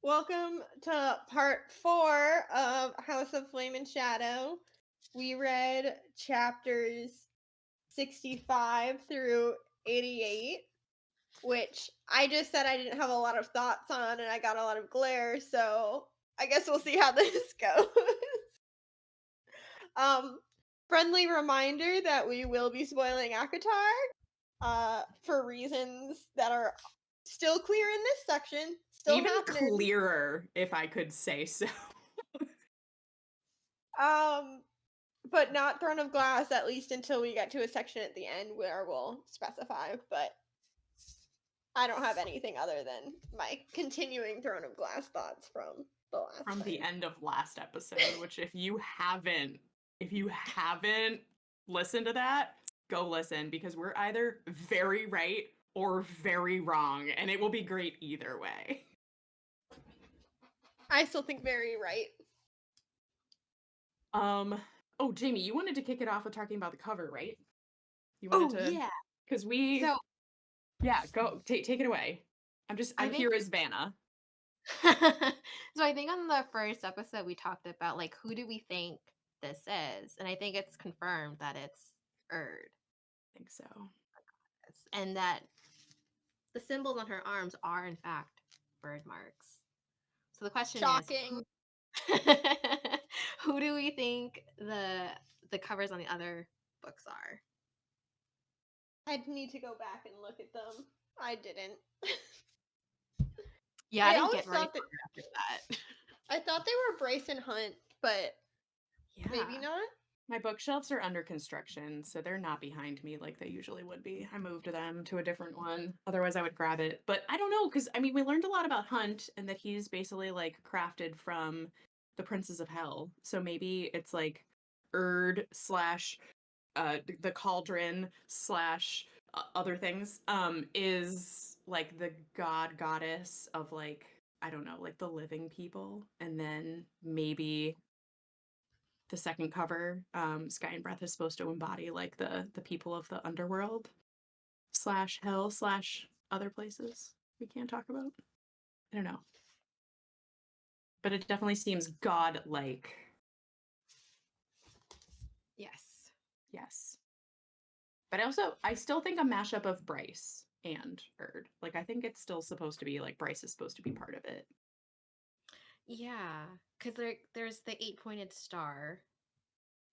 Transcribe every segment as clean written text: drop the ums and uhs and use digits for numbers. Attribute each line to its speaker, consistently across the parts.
Speaker 1: Welcome to part 4 of House of Flame and Shadow. We read chapters 65 through 88, which I just said I didn't have a lot of thoughts on and I got a lot of glare, so I guess we'll see how this goes. um, Friendly reminder that we will be spoiling Akatar for reasons that are still clear in this section, still
Speaker 2: Even
Speaker 1: happening.
Speaker 2: clearer, if I could say so.
Speaker 1: But not Throne of Glass, at least until we get to a section at the end where we'll specify, but I don't have anything other than my continuing Throne of Glass thoughts from the last
Speaker 2: From the
Speaker 1: time.
Speaker 2: end of last episode, which if you haven't listened to that, go listen, because we're either very right or very wrong, and it will be great either way.
Speaker 1: I still think very right.
Speaker 2: Oh, Jamie, you wanted to kick it off with talking about the cover, right? You wanted to,
Speaker 3: yeah.
Speaker 2: because we,
Speaker 3: So
Speaker 2: yeah, go, take it away. I'm
Speaker 3: I think
Speaker 2: here as Vanna.
Speaker 3: so I think on the first episode we talked about like who do we think this is, and I think it's confirmed that it's Erd,
Speaker 2: I think so.
Speaker 3: and that the symbols on her arms are in fact bird marks. So the question
Speaker 1: Shocking.
Speaker 3: is, who do we think the covers on the other books are?
Speaker 1: I'd need to go back and look at them. I didn't.
Speaker 3: Yeah,
Speaker 1: I
Speaker 3: I didn't
Speaker 1: always
Speaker 3: get very
Speaker 1: thought that
Speaker 3: far after that.
Speaker 1: I thought they were Bryce and Hunt, but
Speaker 3: Yeah.
Speaker 1: maybe not.
Speaker 2: My bookshelves are under construction, so they're not behind me like they usually would be. I moved them to a different one. Otherwise, I would grab it. But I don't know, because I mean, we learned a lot about Hunt and that he's basically like crafted from the Princes of Hell. So maybe it's like Erd slash the cauldron slash other things is like the goddess of like, I don't know, like the living people. And then maybe the second cover, Sky and Breath is supposed to embody like the people of the underworld slash hell slash other places we can't talk about. I don't know. But it definitely seems godlike.
Speaker 3: Yes.
Speaker 2: Yes. But I still think a mashup of Bryce and Erd. Like, I think it's still supposed to be like Bryce is supposed to be part of it.
Speaker 3: Yeah, because there's the 8-pointed star.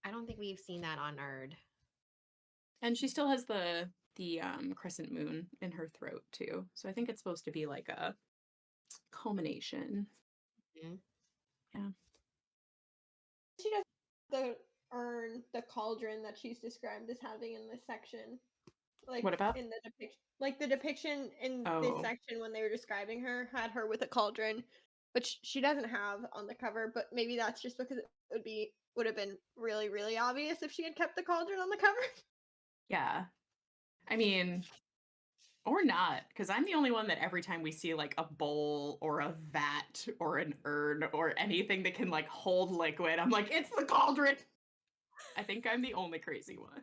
Speaker 3: I don't think we've seen that on Erd.
Speaker 2: And she still has the crescent moon in her throat too. So I think it's supposed to be like a culmination.
Speaker 3: Mm-hmm.
Speaker 2: Yeah.
Speaker 1: She does the urn, the cauldron that she's described as having in this section. Like
Speaker 2: What about?
Speaker 1: in the depiction, like the depiction in this
Speaker 2: Oh.
Speaker 1: section when they were describing her had her with a cauldron, which she doesn't have on the cover. But maybe that's just because it would have been really really obvious if she had kept the cauldron on the cover.
Speaker 2: Yeah. I mean, or not, because I'm the only one that every time we see like a bowl or a vat or an urn or anything that can like hold liquid, I'm like, it's the cauldron. I think I'm the only crazy one.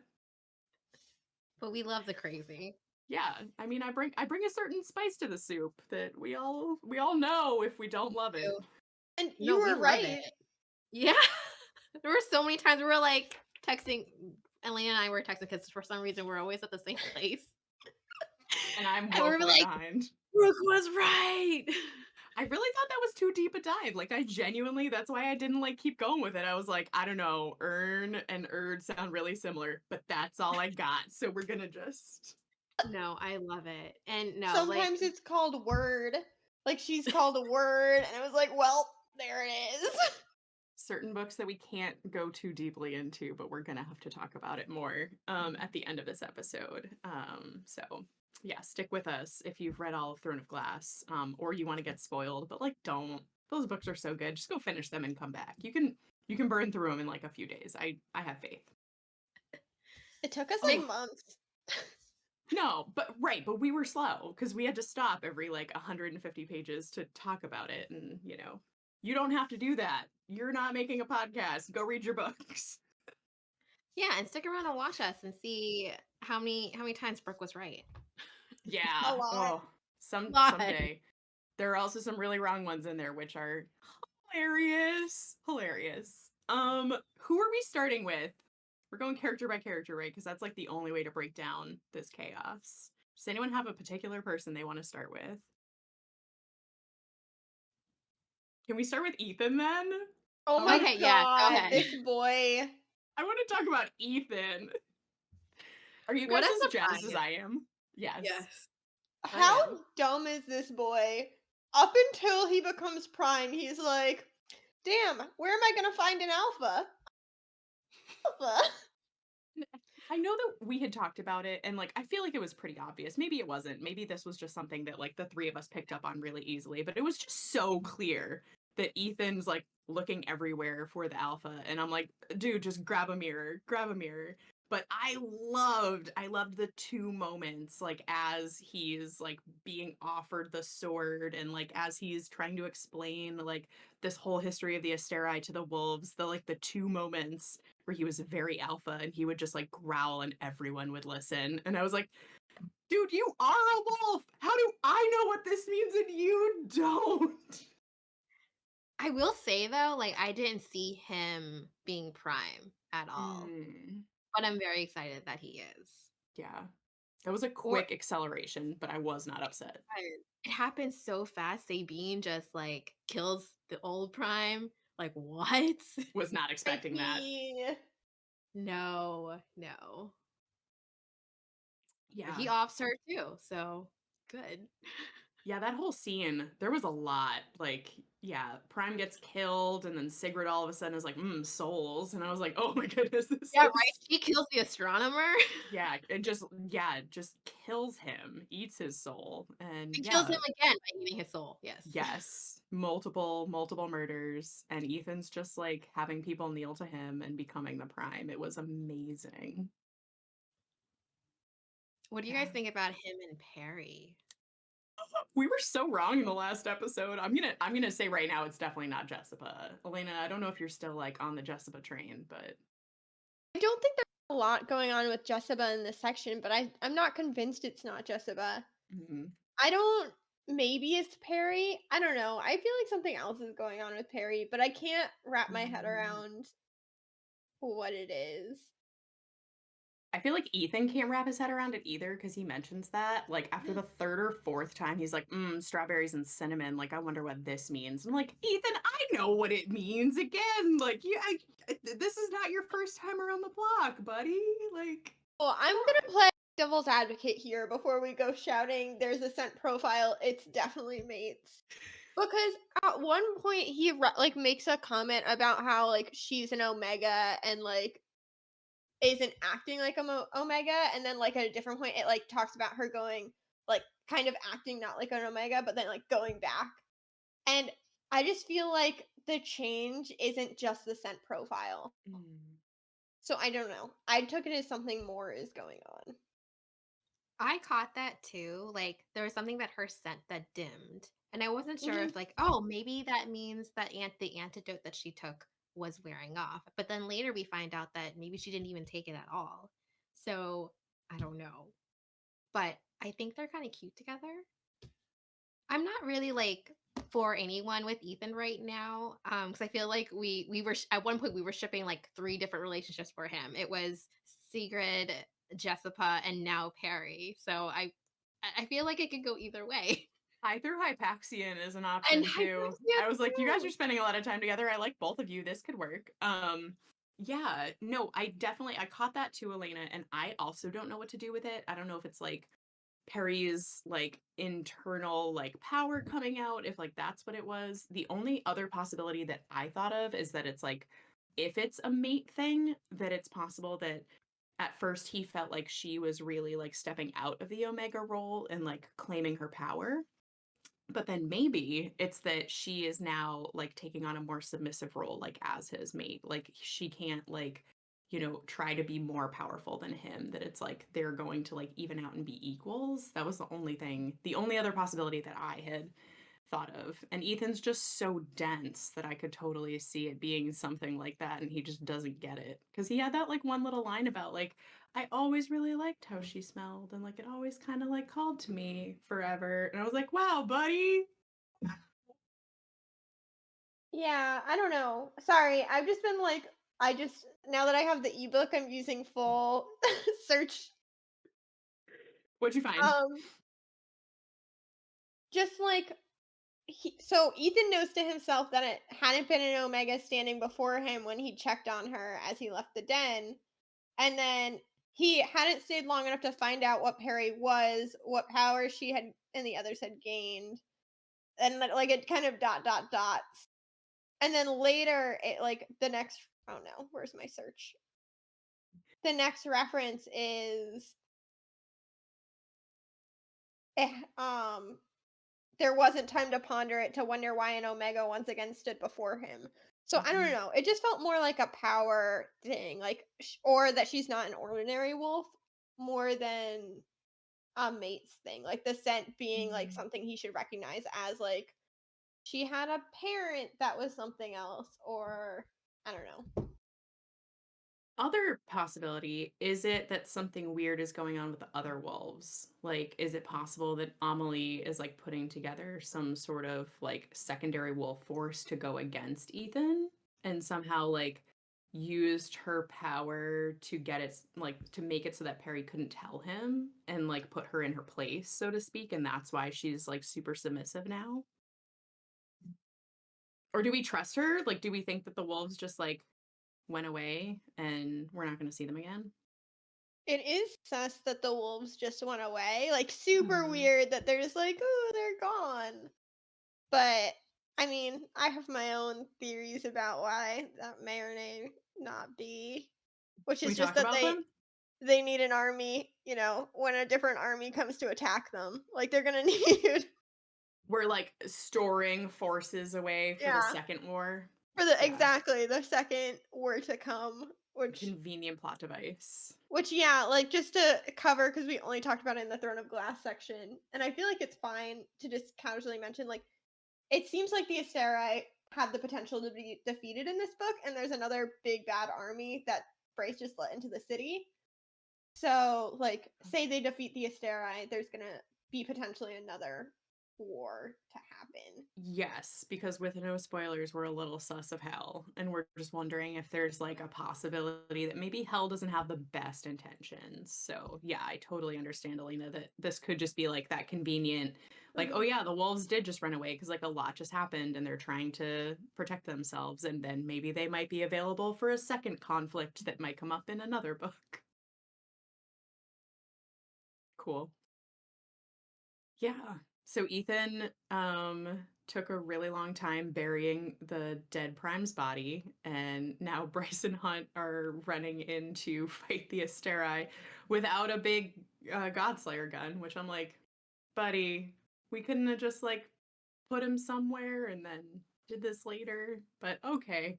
Speaker 3: But we love the crazy.
Speaker 2: Yeah, I mean, I bring a certain spice to the soup that we all know if we don't love it.
Speaker 1: And
Speaker 3: No,
Speaker 1: you
Speaker 3: we
Speaker 1: were
Speaker 3: love
Speaker 1: right.
Speaker 3: it. Yeah. There were so many times we were like texting. Elena and I were texting because for some reason we're always at the same place.
Speaker 2: And I'm
Speaker 3: And we were
Speaker 2: woefully
Speaker 3: like,
Speaker 2: behind.
Speaker 3: Brooke was right.
Speaker 2: I really thought that was too deep a dive. Like, I genuinely, that's why I didn't like keep going with it. I was like, I don't know, Ern and Erd sound really similar, but that's all I got. So we're gonna just.
Speaker 3: No, I love it. And no,
Speaker 1: Sometimes
Speaker 3: like
Speaker 1: it's called word. Like she's called a word, and I was like, well, there it is.
Speaker 2: Certain books that we can't go too deeply into, but we're gonna have to talk about it more at the end of this episode. So yeah, stick with us if you've read all of Throne of Glass, or you want to get spoiled, but like don't. Those books are so good. Just go finish them and come back. You can burn through them in like a few days. I have faith.
Speaker 1: It took us like months.
Speaker 2: No, but we were slow because we had to stop every like 150 pages to talk about it, and you don't have to do that. You're not making a podcast. Go read your books.
Speaker 3: yeah, and stick around and watch us and see how many times Brooke was right.
Speaker 2: Yeah.
Speaker 1: A lot.
Speaker 2: Oh, someday. There are also some really wrong ones in there, which are hilarious. Hilarious. Who are we starting with? We're going character by character, right? Because that's like the only way to break down this chaos. Does anyone have a particular person they want to start with? Can we start with Ethan then?
Speaker 1: Oh
Speaker 2: I
Speaker 1: my
Speaker 2: wanna-
Speaker 3: Okay, yeah, go
Speaker 1: god,
Speaker 3: ahead.
Speaker 1: this boy.
Speaker 2: I want to talk about Ethan. Are you
Speaker 3: What
Speaker 2: guys
Speaker 3: a
Speaker 2: as jazzed as
Speaker 3: surprise.
Speaker 2: I am? Yes.
Speaker 3: Yes.
Speaker 1: How
Speaker 3: am.
Speaker 1: dumb is this boy? Up until he becomes prime, he's like, damn, where am I gonna find an alpha? Alpha.
Speaker 2: I know that we had talked about it, and like I feel like it was pretty obvious. Maybe it wasn't. Maybe this was just something that like the three of us picked up on really easily, but it was just so clear that Ethan's like looking everywhere for the alpha, and I'm like, dude, just grab a mirror, grab a mirror. But I loved the two moments like as he's like being offered the sword and like as he's trying to explain like this whole history of the Asteri to the wolves, the two moments where he was very alpha and he would just like growl and everyone would listen. And I was like, dude, you are a wolf. How do I know what this means and you don't?
Speaker 3: I will say though, like I didn't see him being prime at all.
Speaker 2: Mm,
Speaker 3: But I'm very excited that he is.
Speaker 2: yeah. That was a
Speaker 3: Or
Speaker 2: quick acceleration, but I was not upset.
Speaker 3: it happens so fast. Sabine just like kills the old prime. Like what?
Speaker 2: Was not expecting that.
Speaker 1: IP.
Speaker 3: No, no.
Speaker 2: Yeah.
Speaker 3: He offs her too, so good.
Speaker 2: Yeah, that whole scene, there was a lot. Like, yeah, Prime gets killed, and then Sigrid all of a sudden is like, souls. And I was like, oh my goodness, this
Speaker 3: Yeah,
Speaker 2: is
Speaker 3: right. She kills the astronomer.
Speaker 2: yeah, it just kills him, eats his soul. And
Speaker 3: And kills
Speaker 2: yeah,
Speaker 3: him again by eating his soul. Yes.
Speaker 2: yes, multiple murders. And Ethan's just like having people kneel to him and becoming the Prime. It was amazing.
Speaker 3: What do you
Speaker 2: Yeah.
Speaker 3: guys think about him and Perry?
Speaker 2: We were so wrong in the last episode. I'm gonna say right now it's definitely not Jessica. Elena, I don't know if you're still like on the Jessica train, but
Speaker 1: I don't think there's a lot going on with Jessica in this section, but I'm not convinced it's not Jessica.
Speaker 2: mhm.
Speaker 1: I don't. Maybe it's Perry. I don't know. I feel like something else is going on with Perry, but I can't wrap my head around what it is.
Speaker 2: I feel like Ethan can't wrap his head around it either because he mentions that. Like after the third or fourth time, he's like, strawberries and cinnamon. Like, I wonder what this means. I'm like, Ethan, I know what it means again. Like, this is not your first time around the block, buddy. Like,
Speaker 1: Well, I'm gonna play devil's advocate here before we go shouting. There's a scent profile. It's definitely mates. Because at one point he like makes a comment about how like she's an omega and like isn't acting like a omega, and then like at a different point it like talks about her going like kind of acting not like an omega, but then like going back. And I just feel like the change isn't just the scent profile. So I don't know. I took it as something more is going on.
Speaker 3: I caught that too. Like there was something about her scent that dimmed. And I wasn't sure
Speaker 1: Mhm.
Speaker 3: if like, oh, maybe that means that the antidote that she took was wearing off. But then later we find out that maybe she didn't even take it at all. So I don't know. But I think they're kind of cute together. I'm not really like for anyone with Ethan right now because I feel like we were at one point we were shipping like three different relationships for him. It was Sigrid, Jessica, and now Perry. So I feel like it could go either way.
Speaker 2: I threw Hypaxian as an
Speaker 3: And
Speaker 2: option too. I was like, you guys are spending a lot of time together. I like both of you. This could work. Yeah, no, I caught that too, Elena, and I also don't know what to do with it. I don't know if it's like Perry's like internal like power coming out, if like that's what it was. The only other possibility that I thought of is that it's like if it's a mate thing, that it's possible that at first he felt like she was really like stepping out of the Omega role and like claiming her power. But then maybe it's that she is now like taking on a more submissive role, like as his mate. Like she can't like, try to be more powerful than him. That it's like they're going to like even out and be equals. That was the only other possibility that I had thought of. And Ethan's just so dense that I could totally see it being something like that. And he just doesn't get it. Because he had that like one little line about like, I always really liked how she smelled. And like it always kind of like called to me forever. And I was like, wow, buddy.
Speaker 1: Yeah, I don't know. Sorry, I've just been like, now that I have the ebook, I'm using full search.
Speaker 2: What'd you find?
Speaker 1: Um, just like so Ethan knows to himself that it hadn't been an Omega standing before him when he checked on her as he left the den, and then he hadn't stayed long enough to find out what Perry was, what power she had and the others had gained, and like it kind of dots. And then later, it like the next. Oh no, where's my search? The next reference is eh, there wasn't time to ponder it to wonder why an Omega once again stood before him. So I don't
Speaker 2: Mhm.
Speaker 1: know. It just felt more like a power thing, like or that she's not an ordinary wolf, more than a mate's thing. Like the scent being like
Speaker 2: Mhm.
Speaker 1: something he should recognize as like she had a parent that was something else, or I don't know.
Speaker 2: Other possibility, is it that something weird is going on with the other wolves? Like, is it possible that Amelie is like putting together some sort of like secondary wolf force to go against Ethan and somehow like used her power to get it like to make it so that Perry couldn't tell him and like put her in her place, so to speak, and that's why she's like super submissive now? Or do we trust her? Like, do we think that the wolves just like went away and we're not going to see them again?
Speaker 1: It is sus that the wolves just went away. Like super
Speaker 2: Mhm.
Speaker 1: weird that they're just like, oh, they're gone. But I mean, I have my own theories about why that may or may not be. Which
Speaker 2: Should we
Speaker 1: is just
Speaker 2: talk
Speaker 1: that
Speaker 2: about them?
Speaker 1: they need an army, when a different army comes to attack them. Like they're gonna need
Speaker 2: We're like storing forces away for the
Speaker 1: yeah.
Speaker 2: second war.
Speaker 1: For the
Speaker 2: Yeah.
Speaker 1: exactly the second war to come,
Speaker 2: Convenient plot device.
Speaker 1: yeah, like just to cover because we only talked about it in the Throne of Glass section, and I feel like it's fine to just casually mention like it seems like the Asterai had the potential to be defeated in this book, and there's another big bad army that Bryce just let into the city. So, like, say they defeat the Asterai, there's gonna be potentially another war to happen.
Speaker 2: Yes, because with no spoilers, we're a little sus of Hell. And we're just wondering if there's like a possibility that maybe Hell doesn't have the best intentions. So, yeah, I totally understand, Elena, that this could just be like that convenient, like, oh,
Speaker 1: Mhm.
Speaker 2: yeah, the wolves did just run away because like a lot just happened and they're trying to protect themselves. And then maybe they might be available for a second conflict that might come up in another book. Cool. Yeah. So Ethan took a really long time burying the dead Prime's body, and now Bryce and Hunt are running in to fight the Asterai without a big Godslayer gun, which I'm like, buddy, we couldn't have just like put him somewhere and then did this later, but okay.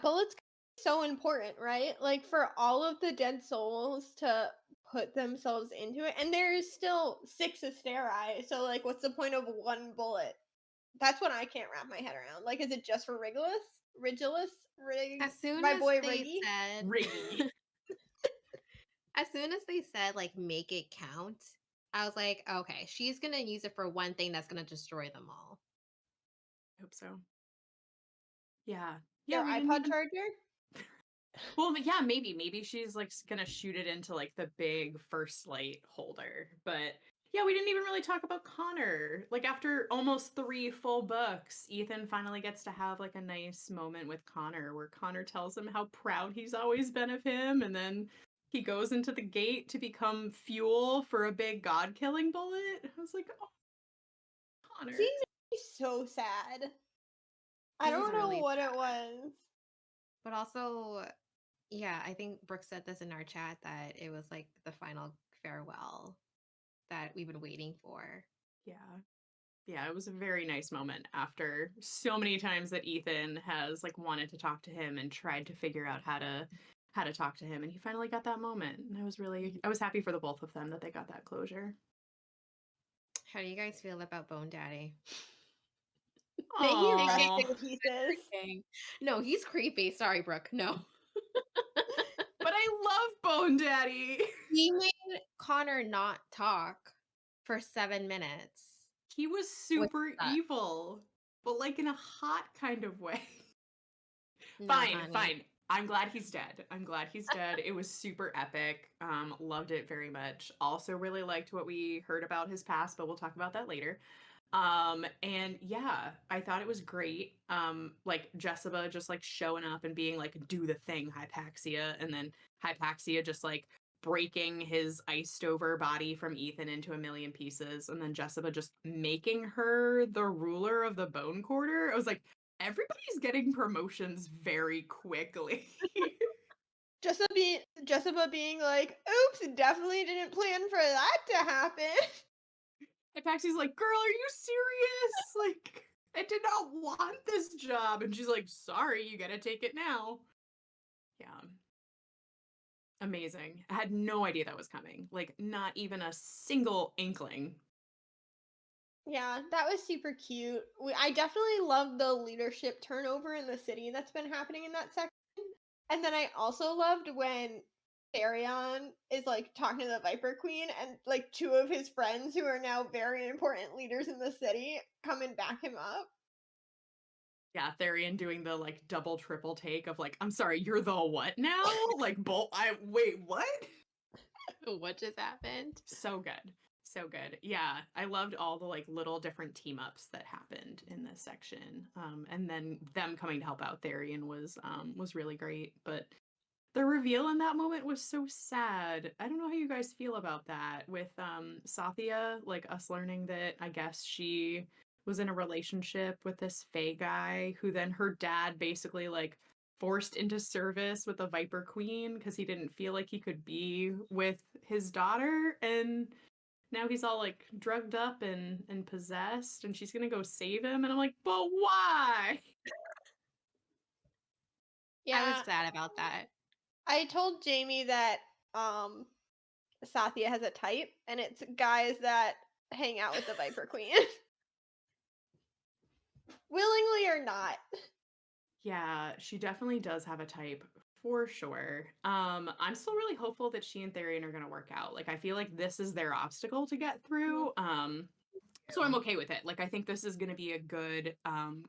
Speaker 1: Bullets so important, right? Like for all of the dead souls to put themselves into it, and there's still six Asterai, so like, what's the point of one bullet? That's what I can't wrap my head around. Like, is it just for
Speaker 3: As soon
Speaker 1: my
Speaker 3: as
Speaker 1: boy
Speaker 3: they
Speaker 1: Riggy?
Speaker 3: said,
Speaker 2: Riggy.
Speaker 3: as soon as they said like make it count, I was like, okay, she's gonna use it for one thing that's gonna destroy them all.
Speaker 2: I hope so. Yeah. Yeah,
Speaker 1: Their
Speaker 2: we didn't
Speaker 1: iPod
Speaker 2: even.
Speaker 1: charger?
Speaker 2: Well, yeah, maybe she's like gonna shoot it into like the big first light holder. But yeah, we didn't even really talk about Connor. Like after almost 3 full books, Ethan finally gets to have like a nice moment with Connor where Connor tells him how proud he's always been of him, and then he goes into the gate to become fuel for a big god-killing bullet. I was like, oh,
Speaker 1: Scene
Speaker 2: Connor.
Speaker 1: made me so sad. I
Speaker 3: It was
Speaker 1: don't know
Speaker 3: really
Speaker 1: what it
Speaker 3: sad.
Speaker 1: was.
Speaker 3: But also, yeah, I think Brooke said this in our chat that it was like the final farewell that we've been waiting for.
Speaker 2: Yeah. Yeah, it was a very nice moment after so many times that Ethan has like wanted to talk to him and tried to figure out how to talk to him, and he finally got that moment. And I was happy for the both of them that they got that closure.
Speaker 3: How do you guys feel about Bone Daddy?
Speaker 1: May he rest
Speaker 2: Oh,
Speaker 1: in pieces.
Speaker 3: Freaking- No, he's creepy. Sorry, Brooke. No.
Speaker 2: but I love Bone Daddy.
Speaker 3: He made Connor not talk for 7 minutes.
Speaker 2: He was
Speaker 3: Which
Speaker 2: super
Speaker 3: sucks.
Speaker 2: evil. but like in a hot kind of way.
Speaker 3: No, honey.
Speaker 2: Fine. I'm glad he's dead. It was super epic. Loved it very much. Also really liked what we heard about his past, but we'll talk about that later. And yeah, I thought it was great. Like Jessica just like showing up and being like, do the thing, Hypaxia, and then Hypaxia just like breaking his iced over body from Ethan into a million pieces, and then Jessica just making her the ruler of the Bone Quarter. I was like, everybody's getting promotions very quickly.
Speaker 1: Jessica being like, oops, definitely didn't plan for that to happen.
Speaker 2: Hypaxia's like, girl, are you serious? Like, I did not want this job. And she's like, sorry, you gotta take it now. Yeah. Amazing. I had no idea that was coming. Like, not even a single inkling.
Speaker 1: Yeah, that was super cute. I definitely love the leadership turnover in the city that's been happening in that section. And then I also loved when Therion is like talking to the Viper Queen and like two of his friends who are now very important leaders in the city come and back him up.
Speaker 2: Yeah, Therian doing the like double triple take of like, I'm sorry, you're the what now? Like, wait, what?
Speaker 3: What just happened?
Speaker 2: So good. So good. Yeah, I loved all the like little different team ups that happened in this section. And then them coming to help out Therian was really great. But the reveal in that moment was so sad. I don't know how you guys feel about that with Sathya, like us learning that I guess she was in a relationship with this Fae guy who then her dad basically like forced into service with the Viper Queen because he didn't feel like he could be with his daughter, and now he's all like drugged up and possessed, and she's gonna go save him, and I'm like, but why?
Speaker 3: I was
Speaker 1: Yeah,
Speaker 3: sad about that.
Speaker 1: I told Jamie that um Sathya has a type, and it's guys that hang out with the Viper Queen. Willingly or not.
Speaker 2: Yeah, she definitely does have a type for sure. I'm still really hopeful that she and Therian are gonna work out. Like I feel like this is their obstacle to get through. So I'm okay with it. Like I think this is gonna be a good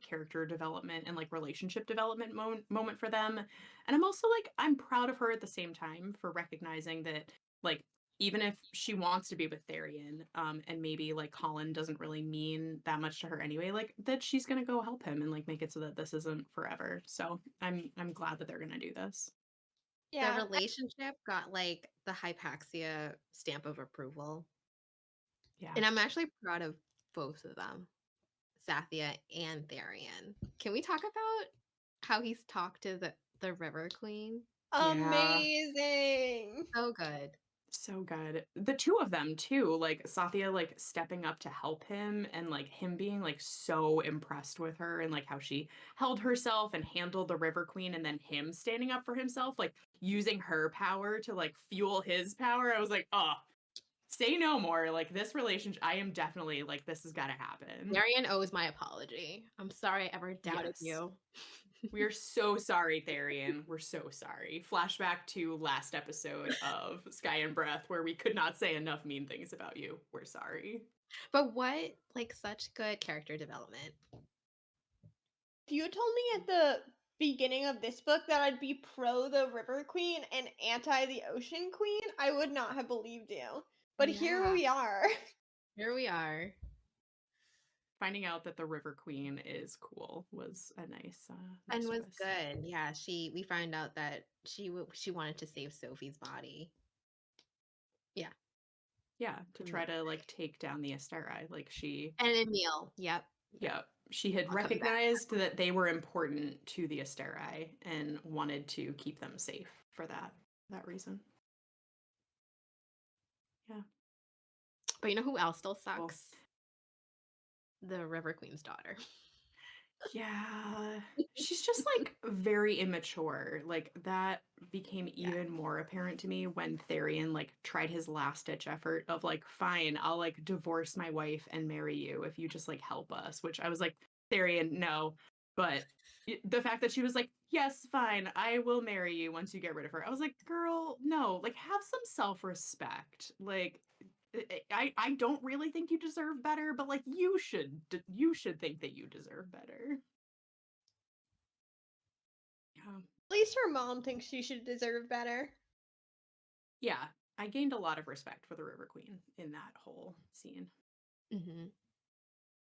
Speaker 2: character development and like relationship development moment for them. And I'm also like I'm proud of her at the same time for recognizing that like even if she wants to be with Therian, and maybe like Colin doesn't really mean that much to her anyway, like that she's gonna go help him and like make it so that this isn't forever. So I'm glad that they're gonna do this.
Speaker 3: The
Speaker 1: Yeah,
Speaker 3: relationship got like the Hypaxia stamp of approval.
Speaker 2: Yeah.
Speaker 3: And I'm actually proud of both of them, Sathya and Therian. Can we talk about how he's talked to the River Queen?
Speaker 2: Yeah.
Speaker 1: amazing.
Speaker 3: So good.
Speaker 2: So good. The two of them too, like Sathya like stepping up to help him and like him being like so impressed with her and like how she held herself and handled the River Queen, and then him standing up for himself, like using her power to like fuel his power. I was like, oh, say no more. Like this relationship, I am definitely like this has got to happen.
Speaker 3: Therian owes my apology. I'm sorry I ever doubted
Speaker 2: Yes.
Speaker 3: you.
Speaker 2: We are so sorry, Therian. We're so sorry. Flashback to last episode of Sky and Breath, where we could not say enough mean things about you. We're sorry.
Speaker 3: But what like such good character development.
Speaker 1: If you told me at the beginning of this book that I'd be pro the River Queen and anti the Ocean Queen, I would not have believed you. But here
Speaker 3: Yeah.
Speaker 1: we are.
Speaker 3: Here we are.
Speaker 2: Finding out that the River Queen is cool was a nice
Speaker 3: And was
Speaker 2: twist.
Speaker 3: good. Yeah, we find out that she wanted to save Sophie's body. Yeah.
Speaker 2: Yeah, to try to like take down the Asteri. Like
Speaker 3: And Emil. Yep.
Speaker 2: yeah, she had
Speaker 3: I'll come back.
Speaker 2: recognized that they were important to the Asteri and wanted to keep them safe for that reason. Yeah.
Speaker 3: But you know who else still
Speaker 2: Cool.
Speaker 3: sucks? The River Queen's daughter.
Speaker 2: Yeah. She's just like very immature. Like that became even more apparent to me when Therian like tried his last ditch effort of like, fine, I'll like divorce my wife and marry you if you just like help us, which I was like, Therian, no. But the fact that she was like, yes, fine, I will marry you once you get rid of her. I was like, girl, no, like have some self-respect. Like I don't really think you deserve better, but like you should think that you deserve better. Yeah.
Speaker 1: At least her mom thinks she should deserve better.
Speaker 2: Yeah, I gained a lot of respect for the River Queen in that whole scene.
Speaker 3: Mm-hmm.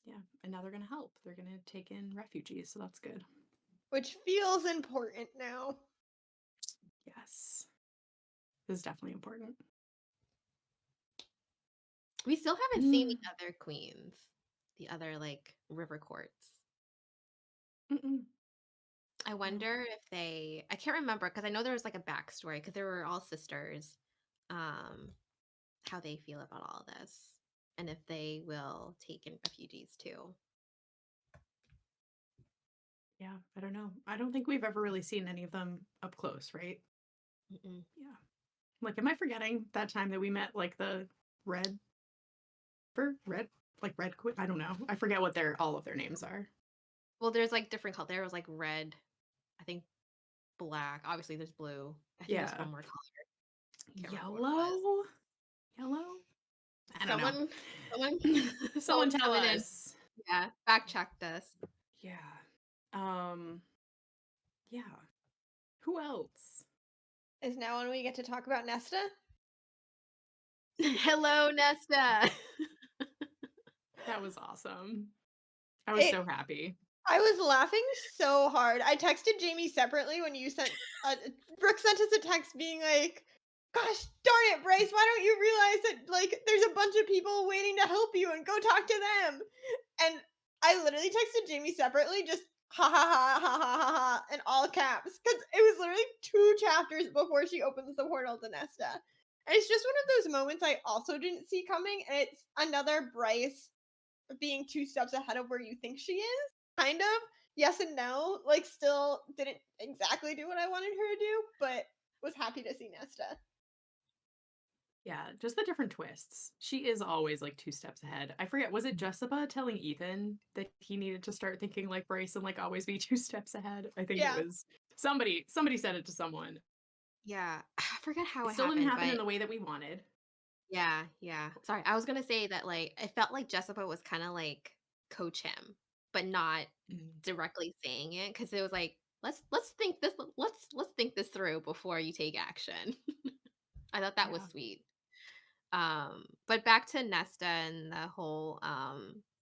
Speaker 2: Yeah, and now they're going to help. They're going to take in refugees, so that's good.
Speaker 1: Which feels important now.
Speaker 2: Yes. This is definitely important.
Speaker 3: We still haven't seen the other queens, the other like river courts.
Speaker 2: Mm-mm.
Speaker 3: I wonder if I can't remember because I know there was like a backstory because they were all sisters. How they feel about all this and if they will take in refugees too.
Speaker 2: Yeah, I don't know. I don't think we've ever really seen any of them up close, right?
Speaker 3: Mm-mm.
Speaker 2: Yeah. Like, am I forgetting that time that we met like the red queen? I don't know. I forget what all of their names are.
Speaker 3: Well, there's like different color. There was like red, I think black. Obviously, there's blue. I think there's one more color. Can't remember what it was.
Speaker 2: Yellow. I don't know.
Speaker 3: Someone
Speaker 2: Tell
Speaker 3: coming in.
Speaker 2: us.
Speaker 3: Yeah, fact checked us.
Speaker 2: Yeah. Yeah. Who else?
Speaker 1: Is now when we get to talk about Nesta?
Speaker 3: Hello, Nesta.
Speaker 2: That was awesome. I was so happy.
Speaker 1: I was laughing so hard. I texted Jamie separately when you sent Brooke sent us a text being like, "Gosh darn it, Bryce! Why don't you realize that like there's a bunch of people waiting to help you and go talk to them?" And I literally texted Jamie separately, just ha ha ha ha ha ha ha in all caps because it was literally 2 chapters before she opens the portal to Nesta. And it's just one of those moments I also didn't see coming, and it's another Bryce being 2 steps ahead of where you think she is. Kind of. Yes and no. Like, still didn't exactly do what I wanted her to do, but was happy to see Nesta.
Speaker 2: Yeah, just the different twists. She is always like 2 steps ahead. I forget, was it Jessica telling Ethan that he needed to start thinking like Bryce and like always be 2 steps ahead? I think it was somebody said it to someone.
Speaker 3: Yeah, I forget how
Speaker 2: It
Speaker 3: it
Speaker 2: still
Speaker 3: happened,
Speaker 2: didn't happen
Speaker 3: but
Speaker 2: in the way that we wanted.
Speaker 3: yeah. Sorry, I was gonna say that like I felt like Jessica was kind of like coach him, but not directly saying it because it was like let's think this let's think this through before you take action. I thought that was sweet. But back to Nesta and the whole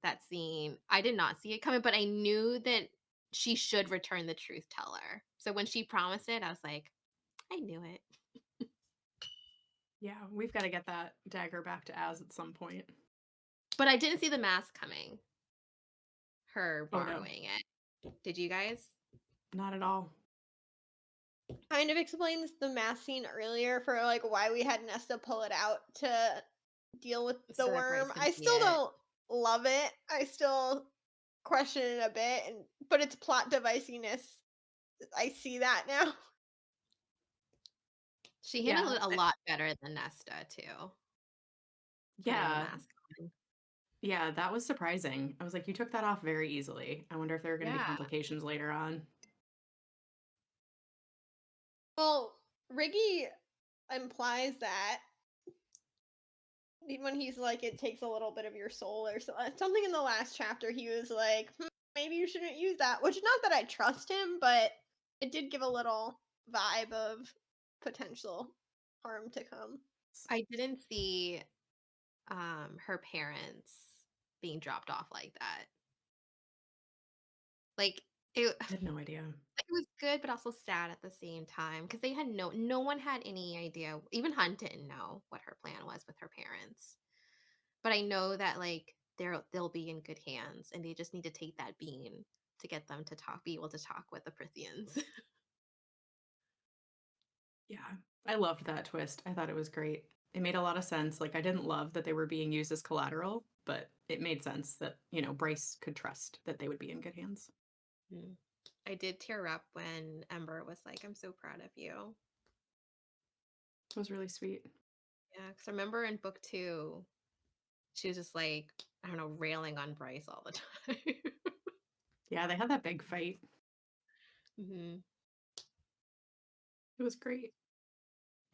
Speaker 3: that scene, I did not see it coming, but I knew that she should return the truth teller. So when she promised it, I was like, I knew it.
Speaker 2: Yeah, we've got to get that dagger back to Az at some point.
Speaker 3: But I didn't see the mask coming. Her borrowing it. Did you guys?
Speaker 2: Not at all.
Speaker 1: Kind of explains the mask scene earlier for like why we had Nesta pull it out to deal with the
Speaker 3: So that Bryce
Speaker 1: worm.
Speaker 3: can
Speaker 1: I
Speaker 3: see
Speaker 1: still
Speaker 3: it.
Speaker 1: don't love it. I still question it a bit, but it's plot deviciness. I see that now.
Speaker 3: She handled it a lot better than Nesta too.
Speaker 2: Yeah. Yeah, that was surprising. I was like, you took that off very easily. I wonder if there are going to be complications later on.
Speaker 1: Well, Riggy implies that when he's like, it takes a little bit of your soul or something in the last chapter, he was like, maybe you shouldn't use that. Which, not that I trust him, but it did give a little vibe of potential harm to come.
Speaker 3: I didn't see her parents being dropped off like that. Like
Speaker 2: I had no idea.
Speaker 3: It was good, but also sad at the same time because they had no one had any idea. Even Hunt didn't know what her plan was with her parents. But I know that like they'll be in good hands, and they just need to take that bean to get them to be able to talk with the Prithians.
Speaker 2: Yeah, I loved that twist. I thought it was great. It made a lot of sense. Like, I didn't love that they were being used as collateral, but it made sense that, Bryce could trust that they would be in good hands.
Speaker 3: I did tear up when Ember was like, I'm so proud of you.
Speaker 2: It was really sweet.
Speaker 3: Yeah, because I remember in book 2, she was just like, I don't know, railing on Bryce all the time.
Speaker 2: Yeah, they had that big fight.
Speaker 3: Mm-hmm.
Speaker 2: It was great.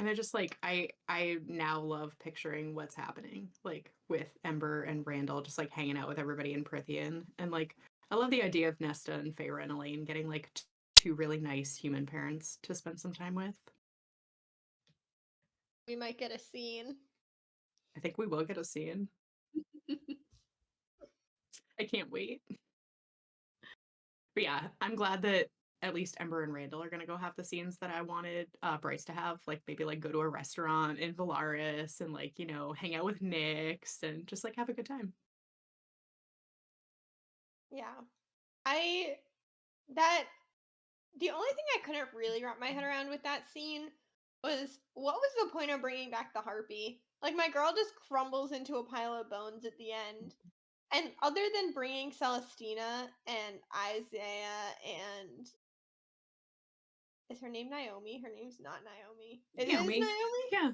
Speaker 2: And I just like I now love picturing what's happening, like with Ember and Randall just like hanging out with everybody in Prithian. And like I love the idea of Nesta and Feyre and Elaine getting like two really nice human parents to spend some time with.
Speaker 1: We might get a scene.
Speaker 2: I think we will get a scene. I can't wait. But yeah, I'm glad that at least Ember and Randall are gonna go have the scenes that I wanted Bryce to have, like maybe like go to a restaurant in Valaris and like, you know, hang out with Nyx and just like have a good time.
Speaker 1: Yeah. The only thing I couldn't really wrap my head around with that scene was what was the point of bringing back the harpy? Like my girl just crumbles into a pile of bones at the end. And other than bringing Celestina and Isaiah and is her name Naomi? Her name's not Naomi. It is
Speaker 2: Naomi.
Speaker 1: Naomi?
Speaker 2: Yeah.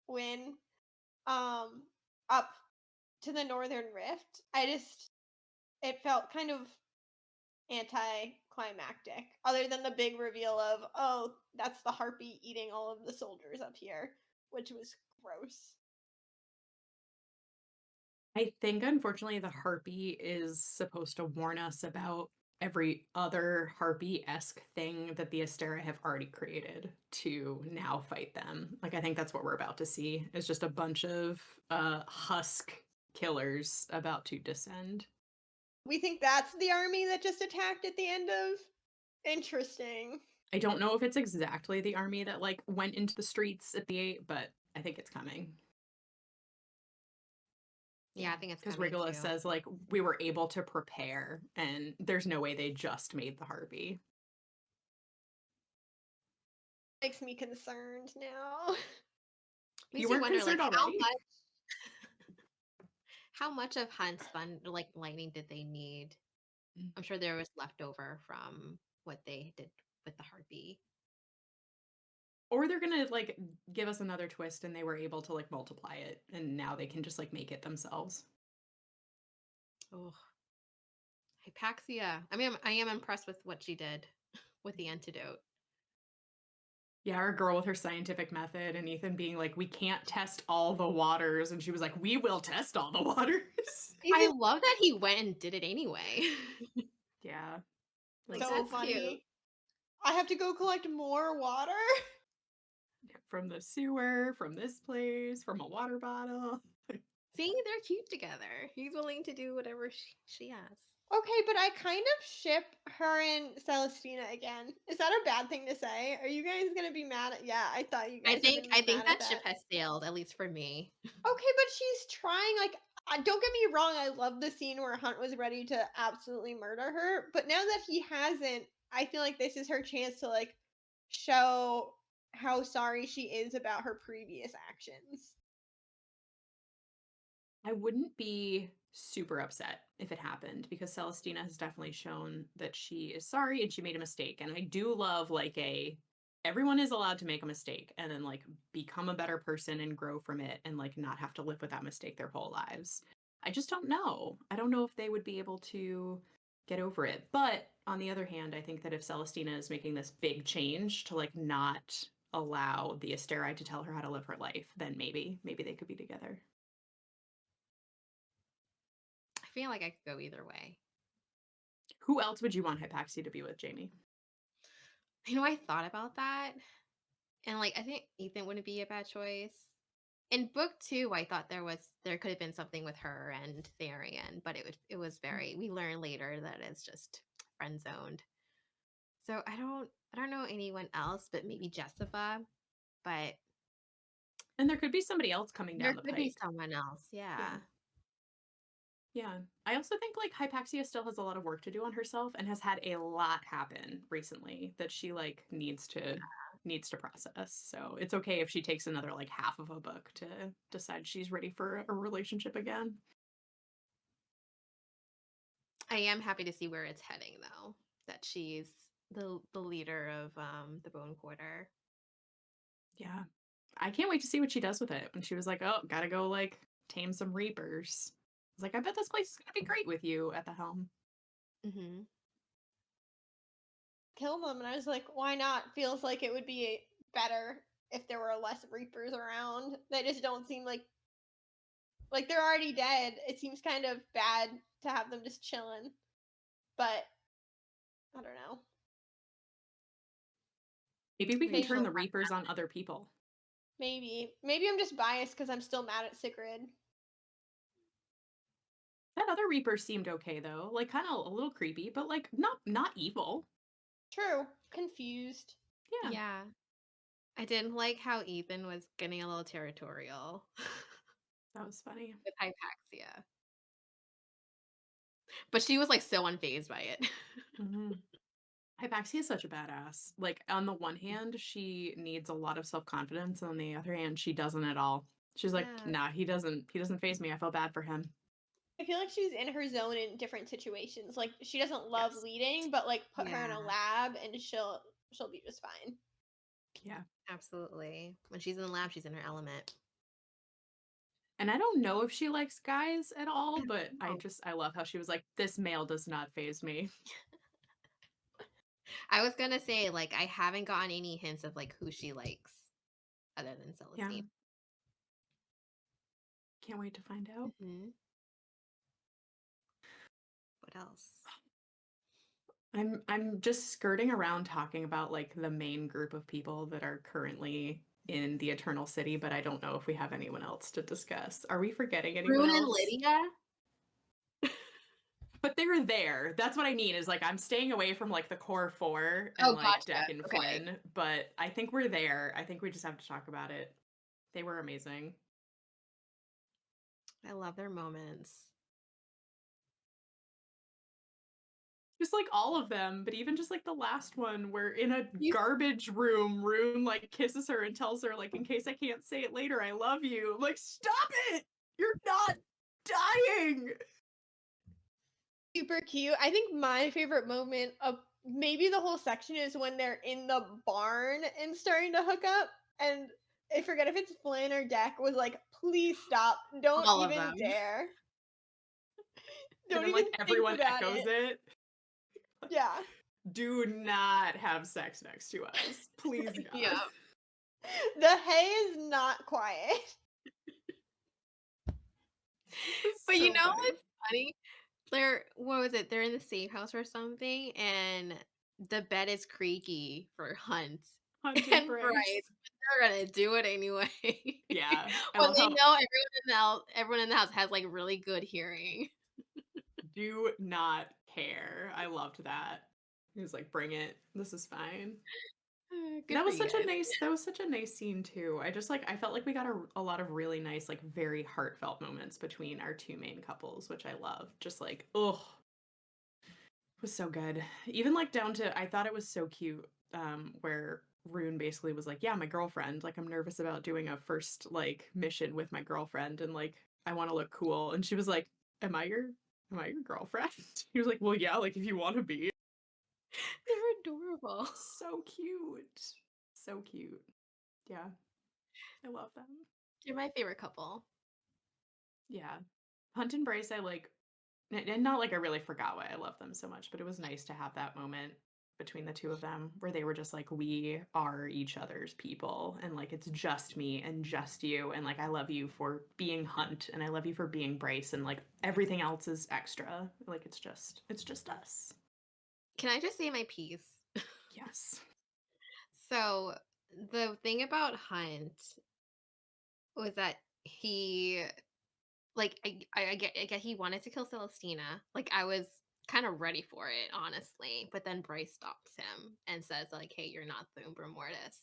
Speaker 1: Win up to the Northern Rift. It felt kind of anticlimactic, other than the big reveal of, oh, that's the harpy eating all of the soldiers up here, which was gross.
Speaker 2: I think unfortunately the harpy is supposed to warn us about every other harpy-esque thing that the Astera have already created to now fight them. Like I think that's what we're about to see is just a bunch of husk killers about to descend.
Speaker 1: We think that's the army that just attacked at the end of? Interesting.
Speaker 2: I don't know if it's exactly the army that like went into the streets at the 8, but I think it's coming.
Speaker 3: Yeah, I think it's
Speaker 2: because
Speaker 3: coming
Speaker 2: Rigula
Speaker 3: too.
Speaker 2: says like we were able to prepare, and there's no way they just made the harpy.
Speaker 1: Makes me concerned now.
Speaker 2: You weren't
Speaker 3: wonder,
Speaker 2: concerned
Speaker 3: like,
Speaker 2: already?
Speaker 3: how much of Hunt's like lightning did they need? I'm sure there was leftover from what they did with the harpy.
Speaker 2: Or they're gonna like give us another twist and they were able to like multiply it and now they can just like make it themselves.
Speaker 3: Oh, Hypaxia. I mean, I am impressed with what she did with the antidote.
Speaker 2: Yeah, our girl with her scientific method and Ethan being like, we can't test all the waters. And she was like, we will test all the waters.
Speaker 3: I love that he went and did it anyway.
Speaker 2: Yeah.
Speaker 3: Like,
Speaker 1: so
Speaker 3: that's
Speaker 1: funny.
Speaker 3: cute.
Speaker 1: I have to go collect more water.
Speaker 2: From the sewer, from this place, from a water bottle.
Speaker 3: See, they're cute together. He's willing to do whatever she asks.
Speaker 1: Okay, but I kind of ship her and Celestina again. Is that a bad thing to say? Are you guys gonna be mad at? Yeah, I thought you guys.
Speaker 3: I think that ship has sailed, at least for me.
Speaker 1: Okay, but she's trying. Like, don't get me wrong. I love the scene where Hunt was ready to absolutely murder her, but now that he hasn't, I feel like this is her chance to like show how sorry she is about her previous actions.
Speaker 2: I wouldn't be super upset if it happened because Celestina has definitely shown that she is sorry and she made a mistake. And I do love like everyone is allowed to make a mistake and then like become a better person and grow from it and like not have to live with that mistake their whole lives. I just don't know. I don't know if they would be able to get over it. But on the other hand, I think that if Celestina is making this big change to like not allow the Asteri to tell her how to live her life, then maybe they could be together.
Speaker 3: I feel like I could go either way.
Speaker 2: Who else would you want Hypaxia to be with, Jamie?
Speaker 3: I thought about that. And like I think Ethan wouldn't be a bad choice. In book 2, I thought there could have been something with her and Tharian, but it was very we learn later that it's just friend zoned. So I don't know anyone else, but maybe Jessica. But
Speaker 2: And there could be somebody else coming down the
Speaker 3: there could
Speaker 2: pike.
Speaker 3: be someone else, yeah.
Speaker 2: Yeah. I also think like Hypaxia still has a lot of work to do on herself and has had a lot happen recently that she like needs to process. So it's okay if she takes another like half of a book to decide she's ready for a relationship again.
Speaker 3: I am happy to see where it's heading though. That she's the leader of the Bone Quarter.
Speaker 2: Yeah. I can't wait to see what she does with it. When she was like, oh, gotta go like tame some reapers. I was like, I bet this place is gonna be great with you at the helm.
Speaker 3: Mm-hmm.
Speaker 1: Kill them, and I was like, why not? Feels like it would be better if there were less Reapers around. They just don't seem like they're already dead. It seems kind of bad to have them just chilling. But I don't know.
Speaker 2: Maybe we can
Speaker 1: Maybe-
Speaker 2: turn the Reapers on other people.
Speaker 1: Maybe I'm just biased because I'm still mad at Sigrid.
Speaker 2: That other Reaper seemed okay though, like kind of a little creepy, but like not evil.
Speaker 1: True. Confused.
Speaker 2: Yeah.
Speaker 3: Yeah. I didn't like how Ethan was getting a little territorial
Speaker 2: That was funny.
Speaker 3: with Hypaxia. But she was like so unfazed by it.
Speaker 2: Mm-hmm. Hypaxia is such a badass. Like on the one hand, she needs a lot of self-confidence, and on the other hand, she doesn't at all. She's like,
Speaker 3: Yeah.
Speaker 2: nah, he doesn't faze me. I feel bad for him.
Speaker 1: I feel like she's in her zone in different situations. Like she doesn't love
Speaker 2: Yes.
Speaker 1: leading, but like put her in a
Speaker 3: Yeah.
Speaker 1: lab and she'll be just fine.
Speaker 2: Yeah.
Speaker 3: Absolutely. When she's in the lab, she's in her element.
Speaker 2: And I don't know if she likes guys at all,
Speaker 3: Yeah,
Speaker 2: but
Speaker 3: no.
Speaker 2: I love how she was like, this male does not faze me.
Speaker 3: I was gonna say, like, I haven't gotten any hints of like who she likes other than
Speaker 2: Yeah.
Speaker 3: Celestine.
Speaker 2: Can't wait to find out.
Speaker 3: Mm-hmm. What else?
Speaker 2: I'm just skirting around talking about like the main group of people that are currently in the Eternal City, but I don't know if we have anyone else to discuss. Are we forgetting anyone
Speaker 3: Rune
Speaker 2: else?
Speaker 3: and Lydia?
Speaker 2: But they're there. That's what I mean is like I'm staying away from like the core four and
Speaker 3: Oh,
Speaker 2: like
Speaker 3: gotcha.
Speaker 2: Deck and
Speaker 3: Okay.
Speaker 2: Flynn, but I think we're there. I think we just have to talk about it. They were amazing.
Speaker 3: I love their moments.
Speaker 2: Just like all of them, but even just like the last one where in a
Speaker 3: You-
Speaker 2: garbage room, Rune like kisses her and tells her like, in case I can't say it later, I love you. I'm like, stop it! You're not dying!
Speaker 1: Super cute. I think my favorite moment of maybe the whole section is when they're in the barn and starting to hook up. And I forget if it's Flynn or Deck was like, please stop. Don't
Speaker 3: All of
Speaker 1: even
Speaker 3: them.
Speaker 1: dare.
Speaker 2: And
Speaker 1: Don't
Speaker 2: then
Speaker 1: even
Speaker 2: like
Speaker 1: think
Speaker 2: everyone
Speaker 1: about
Speaker 2: echoes it.
Speaker 1: Yeah.
Speaker 2: Do not have sex next to us. Please God.
Speaker 3: Yeah.
Speaker 1: The hay is not quiet.
Speaker 3: But
Speaker 2: So
Speaker 3: you know
Speaker 2: funny.
Speaker 3: what's funny? What was it? They're in the safe house or something, and the bed is creaky for Hunt
Speaker 2: Hunt
Speaker 3: and
Speaker 2: and
Speaker 3: Bryce.
Speaker 2: Bryce.
Speaker 3: They're gonna do it anyway.
Speaker 2: Yeah. I
Speaker 3: when
Speaker 2: love
Speaker 3: they
Speaker 2: how
Speaker 3: know everyone in the house has like really good hearing.
Speaker 2: do not care. I loved that. He was like, bring it. This is fine.
Speaker 3: Good
Speaker 2: That
Speaker 3: for
Speaker 2: was
Speaker 3: you guys.
Speaker 2: that was such a nice scene too. I felt like we got a lot of really nice, like very heartfelt moments between our two main couples, which I loved. Just like, oh, it was so good. Even like down to I thought it was so cute, where Rune basically was like, yeah, my girlfriend, like I'm nervous about doing a first like mission with my girlfriend and like I want to look cool. And she was like, am I your girlfriend? He was like, well, yeah, like if you want to be.
Speaker 3: They're adorable.
Speaker 2: So cute. So cute. Yeah. I love them.
Speaker 3: You're my favorite couple.
Speaker 2: Yeah. Hunt and Bryce, I like, and not like I really forgot why I love them so much, but it was nice to have that moment between the two of them where they were just like, we are each other's people. And like, it's just me and just you. And like, I love you for being Hunt and I love you for being Bryce. And like, everything else is extra. Like, it's just us.
Speaker 3: Can I just say my piece?
Speaker 2: Yes.
Speaker 3: So the thing about Hunt was that he like I get he wanted to kill Celestina. Like I was kind of ready for it, honestly. But then Bryce stops him and says, like, hey, you're not the Umbra Mortis.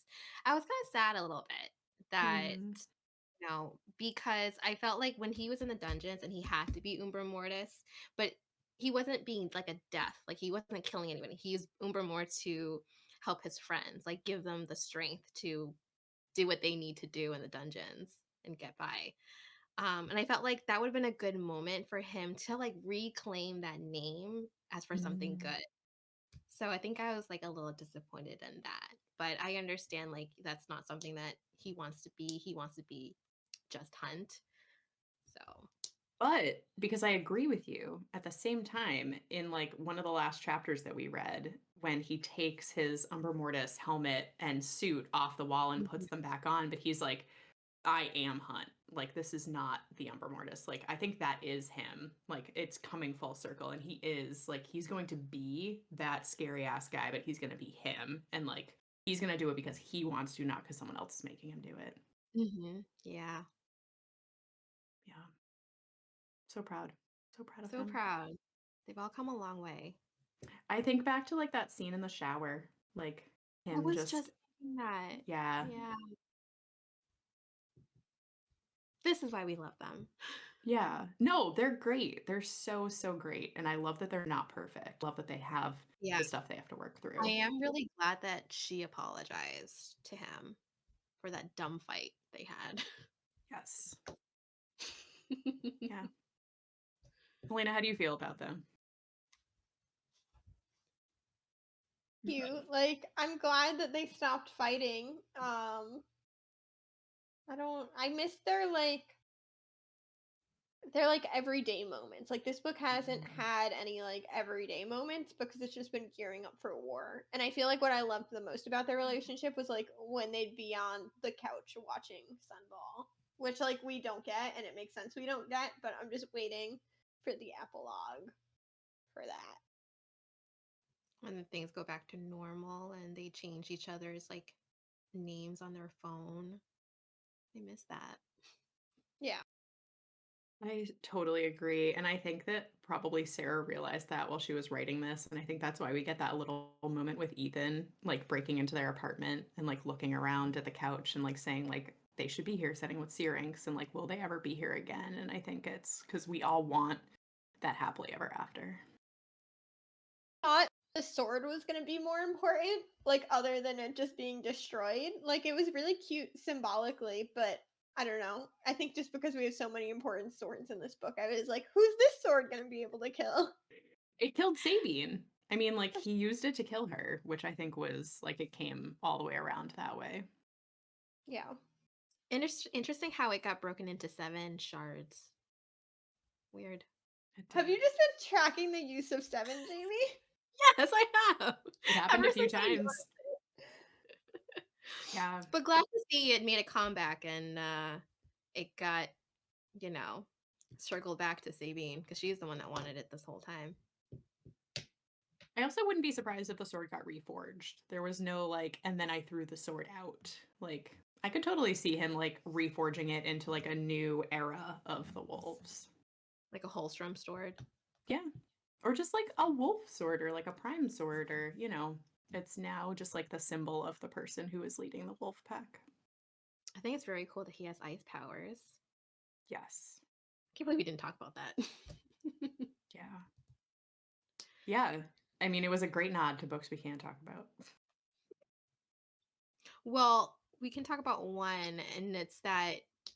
Speaker 3: I was kind of sad a little bit that
Speaker 2: Mm.
Speaker 3: because I felt like when he was in the dungeons and he had to be Umbra Mortis, but he wasn't being like a death. Like he wasn't killing anybody. He used Umbra Mortis to help his friends, like give them the strength to do what they need to do in the dungeons and get by. And I felt like that would have been a good moment for him to like reclaim that name as for something
Speaker 2: Mm.
Speaker 3: good. So I think I was like a little disappointed in that. But I understand like that's not something that he wants to be. He wants to be just Hunt. So
Speaker 2: But because I agree with you, at the same time, in like one of the last chapters that we read, when he takes his Umbra Mortis helmet and suit off the wall and puts
Speaker 3: Mhm.
Speaker 2: them back on, but he's like, I am Hunt. Like, this is not the Umbra Mortis. Like, I think that is him. Like, it's coming full circle. And he is, like, he's going to be that scary ass guy, but he's going to be him. And, like, he's going to do it because he wants to, not because someone else is making him do it.
Speaker 3: Yeah.
Speaker 2: Yeah. So proud. So proud of
Speaker 3: So
Speaker 2: him.
Speaker 3: proud. They've all come a long way.
Speaker 2: I think back to, like, that scene in the shower. Like,
Speaker 3: I
Speaker 2: him
Speaker 3: was
Speaker 2: just,
Speaker 3: just thinking that.
Speaker 2: yeah.
Speaker 3: Yeah. This is why we love them.
Speaker 2: Yeah. No, they're great. They're so, so great. And I love that they're not perfect. Love that they have
Speaker 3: Yeah.
Speaker 2: the stuff they have to work
Speaker 3: I
Speaker 2: through.
Speaker 3: am really glad that she apologized to him for that dumb fight they had.
Speaker 2: Yes. Yeah. Helena, how do you feel about them?
Speaker 1: Cute. Like, I'm glad that they stopped fighting. I miss their like everyday moments. Like this book hasn't had any like everyday moments because it's just been gearing up for war. And I feel like what I loved the most about their relationship was like when they'd be on the couch watching Sunball, which like we don't get, and it makes sense we don't get, but I'm just waiting for the epilogue for that.
Speaker 3: When things go back to normal and they change each other's like names on their phone. I miss that.
Speaker 1: Yeah.
Speaker 2: I totally agree. And I think that probably Sarah realized that while she was writing this. And I think that's why we get that little moment with Ethan, like breaking into their apartment and like looking around at the couch and like saying, like, they should be here setting with Syrinx and like, will they ever be here again? And I think it's because we all want that happily ever after.
Speaker 1: Thought the sword was going to be more important, like other than it just being destroyed. Like it was really cute symbolically, but I don't know. I think just because we have so many important swords in this book, I was like, who's this sword going to be able to kill?
Speaker 2: It killed Sabine. I mean, like, he used it to kill her, which I think was like it came all the way around that way.
Speaker 1: Yeah.
Speaker 3: Interesting how it got broken into 7 shards. Weird.
Speaker 1: Have you just been tracking the use of 7, Jamie?
Speaker 3: Yes, I have.
Speaker 2: It happened a
Speaker 3: Ever
Speaker 2: few
Speaker 3: since I
Speaker 2: times.
Speaker 3: noticed it.
Speaker 2: Yeah.
Speaker 3: But glad to see it made a comeback and it got, circled back to Sabine because she's the one that wanted it this whole time.
Speaker 2: I also wouldn't be surprised if the sword got reforged. There was no like, and then I threw the sword out. Like, I could totally see him like reforging it into like a new era of the wolves.
Speaker 3: Like a Holstrom sword.
Speaker 2: Yeah. Or just like a wolf sword or like a prime sword or, it's now just like the symbol of the person who is leading the wolf pack.
Speaker 3: I think it's very cool that he has ice powers.
Speaker 2: Yes.
Speaker 3: I can't believe we didn't talk about that.
Speaker 2: Yeah. Yeah. I mean, it was a great nod to books we can't talk about.
Speaker 3: Well, we can talk about one, and it's that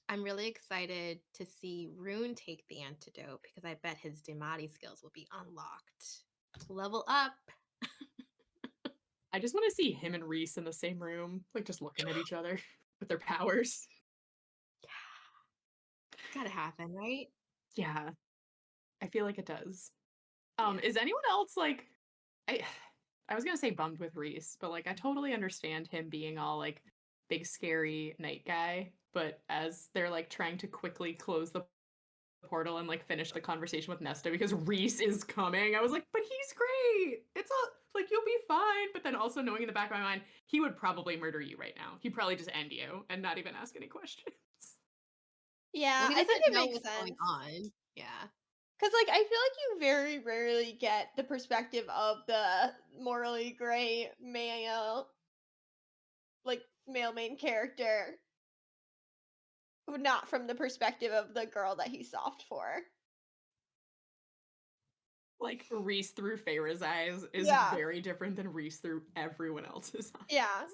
Speaker 3: I'm really excited to see Rune take the antidote because I bet his Demati skills will be unlocked. Level up.
Speaker 2: I just want to see him and Reese in the same room, like just looking at each other with their powers.
Speaker 3: Yeah. It's gotta happen, right?
Speaker 2: Yeah. I feel like it does.
Speaker 3: Yeah.
Speaker 2: Is anyone else like I I was gonna say bummed with Reese, but like I totally understand him being all like big scary night guy, but as they're like trying to quickly close the portal and like finish the conversation with Nesta because Reese is coming, I was like, but he's great. It's a like you'll be fine. But then also knowing in the back of my mind, he would probably murder you right now. He'd probably just end you and not even ask any questions.
Speaker 1: Yeah,
Speaker 3: Well, he
Speaker 1: I think
Speaker 3: doesn't
Speaker 1: it
Speaker 3: know
Speaker 1: makes
Speaker 3: what's going
Speaker 1: sense.
Speaker 3: on. Yeah.
Speaker 1: Because, like, I feel like you very rarely get the perspective of the morally gray male, like, male main character, not from the perspective of the girl that he's soft for.
Speaker 2: Like Reese through Feyre's eyes is
Speaker 1: Yeah.
Speaker 2: very different than Reese through everyone else's eyes.
Speaker 1: Yeah.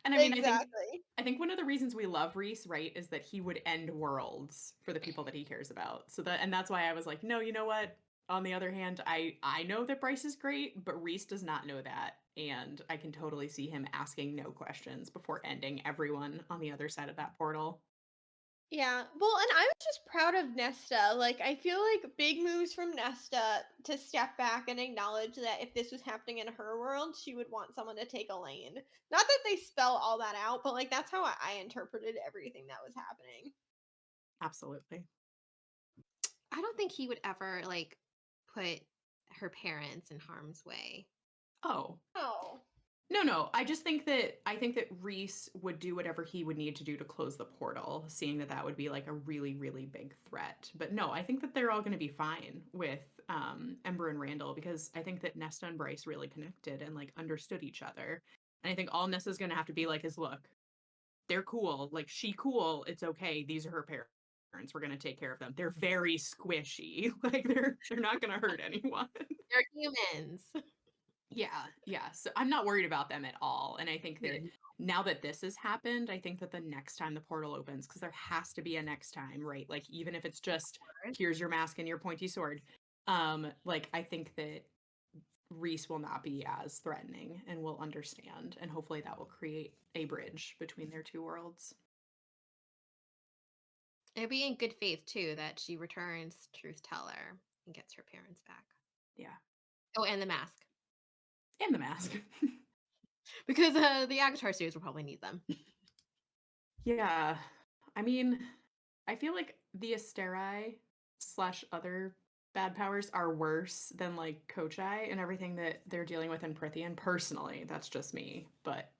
Speaker 2: And I mean,
Speaker 1: Exactly.
Speaker 2: I think one of the reasons we love Reese, right, is that he would end worlds for the people that he cares about. And that's why I was like, no, you know what? On the other hand, I know that Bryce is great, but Reese does not know that, and I can totally see him asking no questions before ending everyone on the other side of that portal.
Speaker 1: Yeah. Well, and I was just proud of Nesta. Like, I feel like big moves from Nesta to step back and acknowledge that if this was happening in her world, she would want someone to take a lane. Not that they spell all that out, but like that's how I interpreted everything that was happening.
Speaker 2: Absolutely.
Speaker 3: I don't think he would ever like put her parents in harm's way.
Speaker 2: Oh.
Speaker 1: Oh.
Speaker 2: No. I think that Reese would do whatever he would need to do to close the portal, seeing that would be like a really, really big threat. But no, I think that they're all going to be fine with Ember and Randall, because I think that Nesta and Bryce really connected and like understood each other. And I think all Nesta's going to have to be like is, look, they're cool. Like, she cool. It's okay. These are her parents. We're going to take care of them. They're very squishy. Like, they're not going to hurt anyone.
Speaker 3: They're humans.
Speaker 2: Yeah. So I'm not worried about them at all. And I think that now that this has happened, I think that the next time the portal opens, because there has to be a next time, right? Like, even if it's just here's your mask and your pointy sword, like, I think that Reese will not be as threatening and will understand, and hopefully that will create a bridge between their two worlds.
Speaker 3: It'd be in good faith too that she returns Truth Teller and gets her parents back.
Speaker 2: Yeah.
Speaker 3: Oh, and the mask.
Speaker 2: And the mask.
Speaker 3: Because the Agatar series will probably need them.
Speaker 2: Yeah. I mean, I feel like the Asteri / other bad powers are worse than like Kochai and everything that they're dealing with in Prithian. Personally, that's just me. But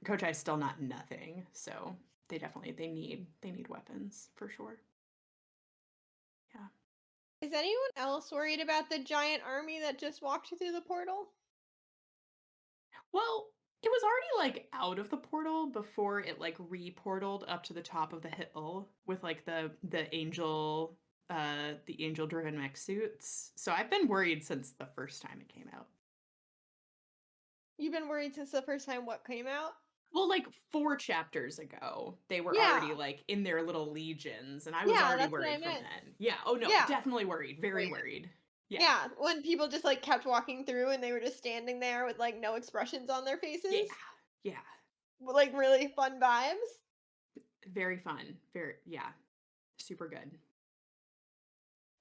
Speaker 2: Kochai's still not nothing, so they need weapons for sure. Yeah.
Speaker 1: Is anyone else worried about the giant army that just walked through the portal?
Speaker 2: Well, it was already like out of the portal before it like re-portaled up to the top of the hill with like the angel driven mech suits. So I've been worried since the first time it came out.
Speaker 1: You've been worried since the first time what came out?
Speaker 2: Well, like 4 chapters ago, they were
Speaker 1: Yeah.
Speaker 2: already like in their little legions, and I was
Speaker 1: Yeah,
Speaker 2: already
Speaker 1: that's what I
Speaker 2: worried from
Speaker 1: meant.
Speaker 2: then. Yeah. Oh no,
Speaker 1: Yeah.
Speaker 2: definitely worried. Very worried. Yeah.
Speaker 1: Yeah, when people just like kept walking through and they were just standing there with like no expressions on their faces.
Speaker 2: Yeah. Yeah.
Speaker 1: Like really fun vibes.
Speaker 2: Very fun. Yeah. Super good.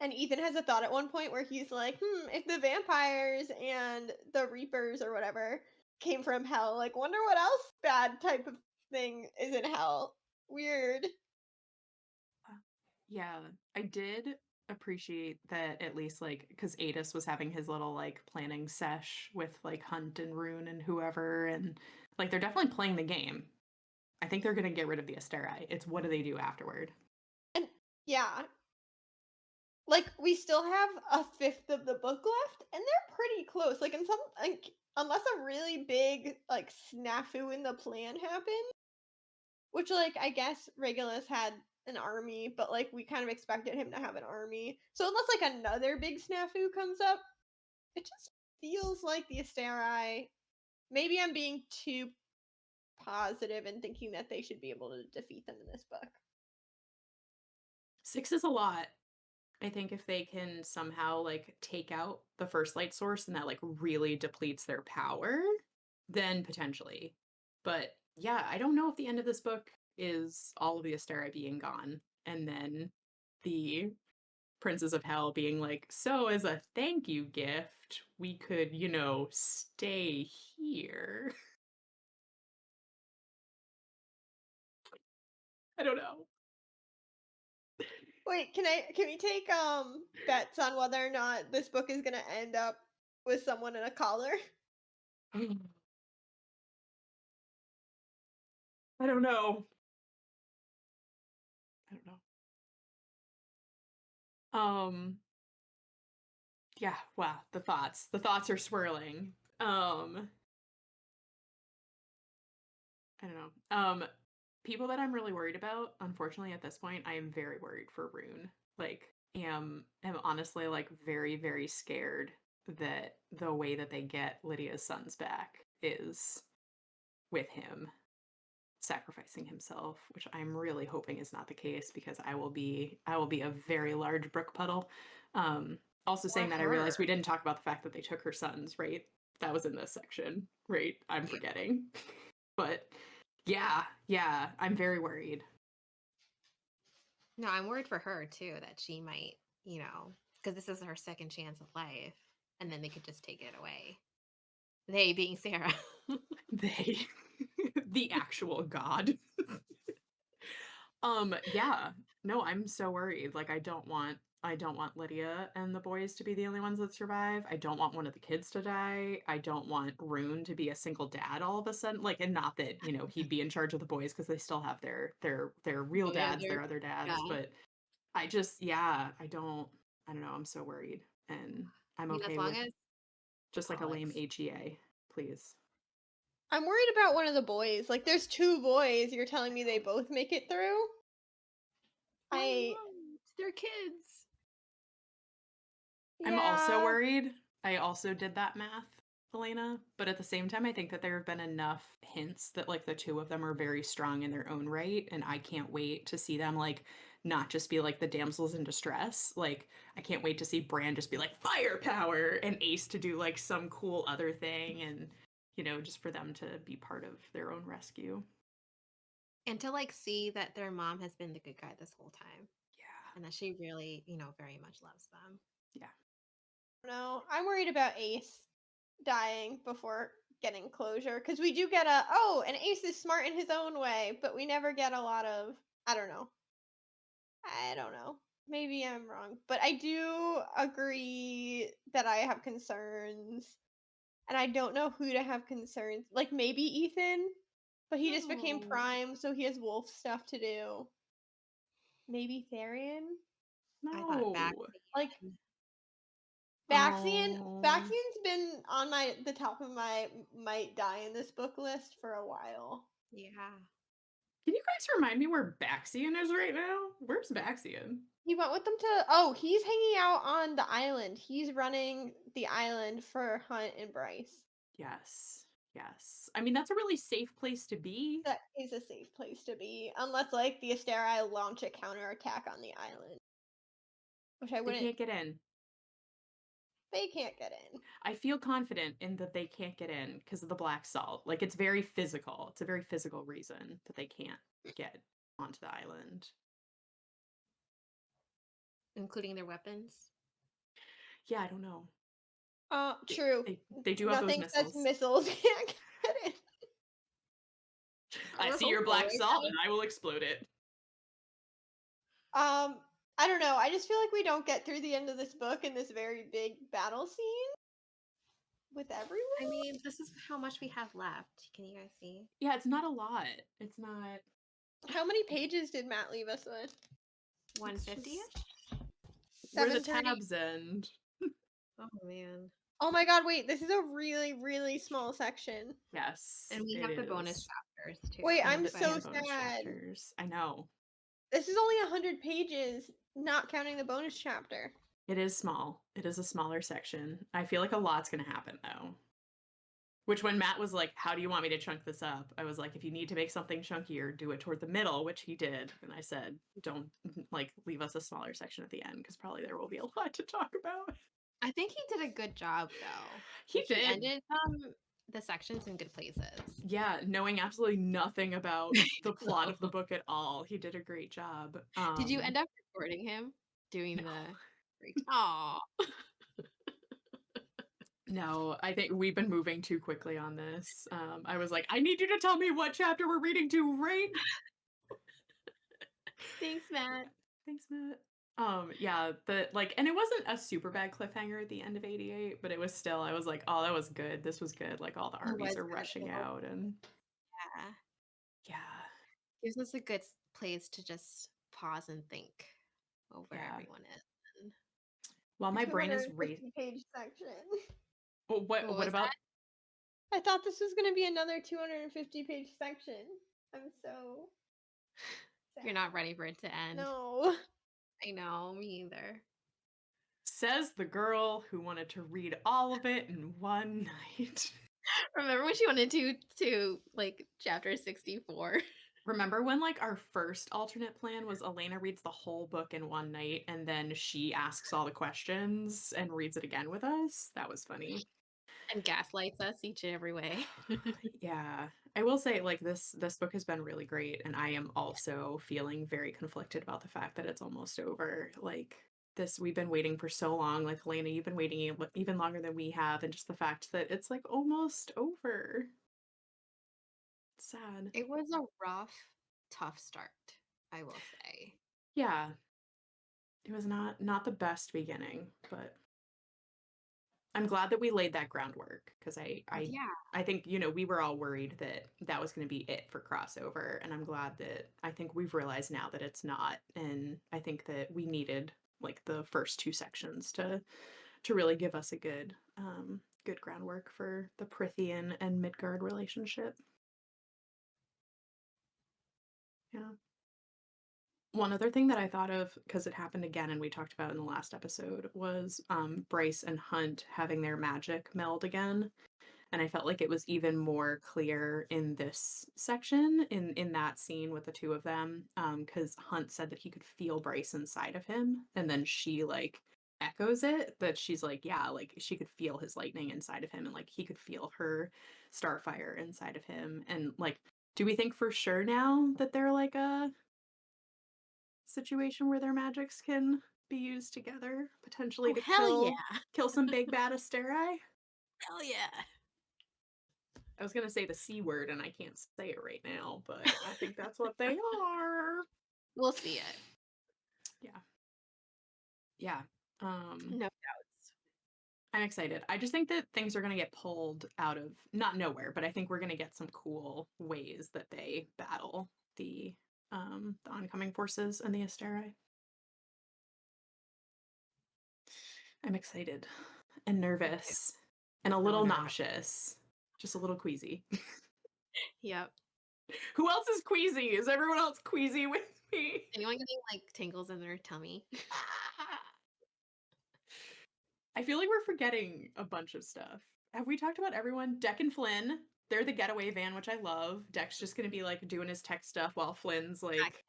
Speaker 1: And Ethan has a thought at one point where he's like, if the vampires and the reapers or whatever came from hell, like wonder what else bad type of thing is in hell. Weird.
Speaker 2: Yeah, I did appreciate that, at least like because Adis was having his little like planning sesh with like Hunt and Rune and whoever, and like they're definitely playing the game. I think they're gonna get rid of the Asteri. It's what do they do afterward?
Speaker 1: And yeah. Like we still have a fifth of the book left, and they're pretty close. Like in some like unless a really big like snafu in the plan happened, which like I guess Regulus had an army, but like we kind of expected him to have an army. So unless like another big snafu comes up, it just feels like the Asteri. Maybe I'm being too positive and thinking that they should be able to defeat them in this book.
Speaker 2: 6 is a lot. I think if they can somehow like take out the first light source and that like really depletes their power, then potentially. But yeah, I don't know if the end of this book is all of the Asteri being gone and then the Princes of Hell being like, so as a thank you gift, we could, stay here. I don't know.
Speaker 1: Wait, can we take bets on whether or not this book is gonna end up with someone in a collar?
Speaker 2: I don't know. I don't know. Yeah, wow, the thoughts are swirling. I don't know. People that I'm really worried about, unfortunately at this point, I am very worried for Rune. Like, am honestly like very, very scared that the way that they get Lydia's sons back is with him sacrificing himself, which I'm really hoping is not the case, because I will be a very large brook puddle. Also saying that, I realized we didn't talk about the fact that they took her sons, right? That was in this section, right? I'm forgetting. But yeah, I'm very worried.
Speaker 3: No, I'm worried for her too that she might, because this is her second chance at life, and then they could just take it away. They being Sarah.
Speaker 2: They, the actual god. Yeah. No, I'm so worried. Like I don't want Lydia and the boys to be the only ones that survive. I don't want one of the kids to die. I don't want Rune to be a single dad all of a sudden. Like, and not that, he'd be in charge of the boys because they still have their real
Speaker 3: Yeah,
Speaker 2: dads, their other dads,
Speaker 3: yeah.
Speaker 2: but I just I don't know. I'm so worried. And I'm
Speaker 3: I mean, as
Speaker 2: okay
Speaker 3: long
Speaker 2: with
Speaker 3: as
Speaker 2: just like a lame
Speaker 3: it's
Speaker 2: HEA, please.
Speaker 1: I'm worried about one of the boys. Like, there's 2 boys. You're telling me they both make it through?
Speaker 3: why not? They're kids.
Speaker 2: I'm also
Speaker 1: Yeah.
Speaker 2: worried. I also did that math, Elena, but at the same time, I think that there have been enough hints that like the 2 of them are very strong in their own right, and I can't wait to see them like not just be like the damsels in distress. Like I can't wait to see Bran just be like firepower and Ace to do like some cool other thing, and just for them to be part of their own rescue.
Speaker 3: And to like see that their mom has been the good guy this whole time.
Speaker 2: Yeah.
Speaker 3: And that she really, very much loves them.
Speaker 2: Yeah.
Speaker 1: No, I'm worried about Ace dying before getting closure because we do get and Ace is smart in his own way, but we never get a lot of. I don't know. I don't know. Maybe I'm wrong, but I do agree that I have concerns, and I don't know who to have concerns. Like maybe Ethan, but he just became
Speaker 3: No.
Speaker 1: Prime, so he has wolf stuff to do. Maybe Tharian.
Speaker 3: I thought back.
Speaker 2: No.
Speaker 1: Like Baxian.
Speaker 2: Oh.
Speaker 1: Baxian's been on the top of my might die in this book list for a while.
Speaker 3: Yeah.
Speaker 2: Can you guys remind me where Baxian is right now? Where's Baxian?
Speaker 1: He went with them to. He's hanging out on the island. He's running the island for Hunt and Bryce.
Speaker 2: Yes. Yes. I mean, that's a really safe place to be.
Speaker 1: That is a safe place to be, unless like the Asteri launch a counterattack on the island, which I
Speaker 2: They
Speaker 1: wouldn't.
Speaker 2: can't get in.
Speaker 1: They can't get in.
Speaker 2: I feel confident in that they can't get in because of the black salt. Like it's very physical. It's a very physical reason that they can't get onto the island.
Speaker 3: Including their weapons.
Speaker 2: Yeah, I don't know.
Speaker 1: True.
Speaker 2: They do have those
Speaker 1: Nothing says
Speaker 2: missiles.
Speaker 1: missiles can't get in.
Speaker 2: I
Speaker 3: We're
Speaker 2: see your
Speaker 3: hopeful,
Speaker 2: black
Speaker 3: right,
Speaker 2: salt
Speaker 3: guys?
Speaker 2: and I will explode it.
Speaker 1: I don't know. I just feel like we don't get through the end of this book in this very big battle scene with everyone.
Speaker 3: I mean, this is how much we have left. Can you guys see?
Speaker 2: Yeah, it's not a lot. It's not.
Speaker 1: How many pages did Matt leave us with?
Speaker 3: 150?
Speaker 2: Where the
Speaker 1: 730.
Speaker 2: tabs end.
Speaker 3: Oh man.
Speaker 1: Oh my god, wait, this is a really, really small section.
Speaker 2: Yes.
Speaker 3: And we
Speaker 2: it
Speaker 3: have the
Speaker 2: is.
Speaker 3: bonus chapters too.
Speaker 1: Wait,
Speaker 2: And
Speaker 1: I'm
Speaker 2: the
Speaker 1: so
Speaker 2: bonus
Speaker 1: sad.
Speaker 2: chapters. I know.
Speaker 1: This is only 100 pages, not counting the bonus chapter.
Speaker 2: It is small. It is a smaller section. I feel like a lot's going to happen though. Which when Matt was like, how do you want me to chunk this up? I was like, if you need to make something chunkier, do it toward the middle, which he did. And I said, don't like leave us a smaller section at the end because probably there will be a lot to talk about.
Speaker 3: I think he did a good job though.
Speaker 2: He
Speaker 3: Like,
Speaker 2: did.
Speaker 3: He ended the sections in good places.
Speaker 2: Yeah, knowing absolutely nothing about the plot of the book at all. He did a great job.
Speaker 3: Did you end up recording him doing
Speaker 2: No.
Speaker 3: the Aw.
Speaker 2: No, I think we've been moving too quickly on this. I was like, I need you to tell me what chapter we're reading to right.
Speaker 3: Thanks, Matt.
Speaker 2: Thanks, Matt. Yeah, and it wasn't a super bad cliffhanger at the end of 88, but it was still, I was like, oh, that was good. This was good. Like all the armies
Speaker 3: was
Speaker 2: are
Speaker 3: good,
Speaker 2: rushing
Speaker 3: though.
Speaker 2: out and
Speaker 3: Yeah.
Speaker 2: yeah.
Speaker 3: Gives us a good place to just pause and think of where
Speaker 2: Yeah.
Speaker 3: everyone is. And
Speaker 2: While my brain is
Speaker 1: 250-page section.
Speaker 2: well, what
Speaker 3: was
Speaker 2: about
Speaker 1: I thought this was going to be another 250-page section. I'm so sad.
Speaker 3: You're not ready for it to end.
Speaker 1: No.
Speaker 3: I know, me either.
Speaker 2: says the girl who wanted to read all of it in one night.
Speaker 3: Remember when she wanted to like chapter 64?
Speaker 2: Remember when like our first alternate plan was Elena reads the whole book in one night and then she asks all the questions and reads it again with us? That was funny.
Speaker 3: And gaslights us each and every way.
Speaker 2: Yeah. I will say, like, this book has been really great, and I am also feeling very conflicted about the fact that it's almost over. Like, this we've been waiting for so long. Like, Elena, you've been waiting even longer than we have, and just the fact that it's like almost over. It's sad.
Speaker 3: It was a rough, tough start, I will say.
Speaker 2: Yeah. It was not the best beginning, but I'm glad that we laid that groundwork because
Speaker 3: Yeah.
Speaker 2: I think, you know, we were all worried that that was going to be it for crossover, and I'm glad that I think we've realized now that it's not, and I think that we needed like the first two sections to really give us a good groundwork for the Prithian and Midgard relationship. Yeah. One other thing that I thought of, because it happened again and we talked about in the last episode, was Bryce and Hunt having their magic meld again. And I felt like it was even more clear in this section, in that scene with the two of them, because Hunt said that he could feel Bryce inside of him, and then she like echoes it, that she's like, yeah, like she could feel his lightning inside of him, and like he could feel her starfire inside of him. And like, do we think for sure now that they're like a situation where their magics can be used together, potentially
Speaker 3: Oh,
Speaker 2: to
Speaker 3: hell yeah.
Speaker 2: kill some big bad Asteri?
Speaker 3: Hell yeah.
Speaker 2: I was gonna say the C word and I can't say it right now, but I think that's what they are.
Speaker 3: We'll see it.
Speaker 2: Yeah. Yeah.
Speaker 3: No doubts.
Speaker 2: I'm excited. I just think that things are gonna get pulled out of not nowhere, but I think we're gonna get some cool ways that they battle the oncoming forces and the Asteri. I'm excited and nervous and a
Speaker 3: So
Speaker 2: little
Speaker 3: nervous.
Speaker 2: nauseous. Just a little queasy.
Speaker 3: Yep.
Speaker 2: Who else is queasy? Is everyone else queasy with me?
Speaker 3: Anyone getting like tingles in their tummy?
Speaker 2: I feel like we're forgetting a bunch of stuff. Have we talked about everyone? Deck and Flynn, they're the getaway van, which I love. Deck's just gonna be like doing his tech stuff while Flynn's like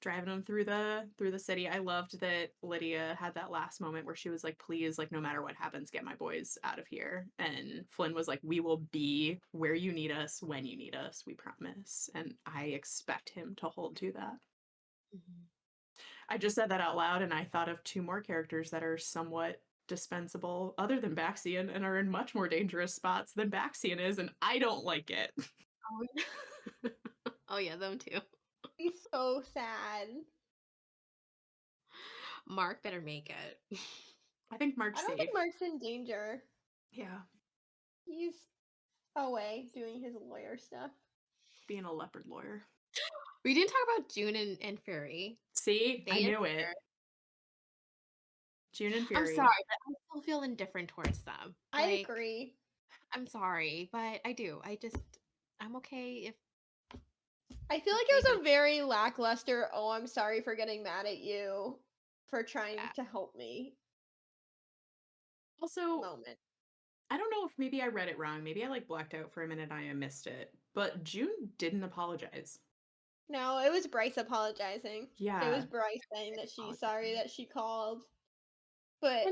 Speaker 2: driving him through the city. I loved that Lydia had that last moment where she was like, please, like, no matter what happens, get my boys out of here. And Flynn was like, we will be where you need us when you need us, we promise. And I expect him to hold to that.
Speaker 3: Mhm.
Speaker 2: I just said that out loud, and I thought of two more characters that are somewhat dispensable other than Baxian and are in much more dangerous spots than Baxian is, and I don't like it.
Speaker 3: Oh, oh yeah, them too.
Speaker 1: He's so sad.
Speaker 3: Mark better make it.
Speaker 2: I think Mark's
Speaker 1: I don't
Speaker 2: safe.
Speaker 1: think Mark's in danger.
Speaker 2: Yeah,
Speaker 1: He's away doing his lawyer stuff.
Speaker 2: being a leopard lawyer.
Speaker 3: We didn't talk about June and Fury.
Speaker 2: See, I
Speaker 3: They
Speaker 2: knew it. June and
Speaker 3: I'm
Speaker 2: Fury.
Speaker 3: sorry, but I still feel indifferent towards them.
Speaker 1: I
Speaker 3: Like,
Speaker 1: agree.
Speaker 3: I'm sorry, but I do. I'm okay if
Speaker 1: I feel like
Speaker 3: they
Speaker 1: it was
Speaker 3: do
Speaker 1: a very lackluster, oh, I'm sorry for getting mad at you for trying
Speaker 3: that.
Speaker 1: to help me
Speaker 2: Also,
Speaker 1: moment.
Speaker 2: I don't know if maybe I read it wrong. Maybe I like blacked out for a minute and I missed it. But June didn't apologize.
Speaker 1: No, it was Bryce apologizing. It
Speaker 2: Yeah.
Speaker 1: was Bryce saying that she's sorry that she called. But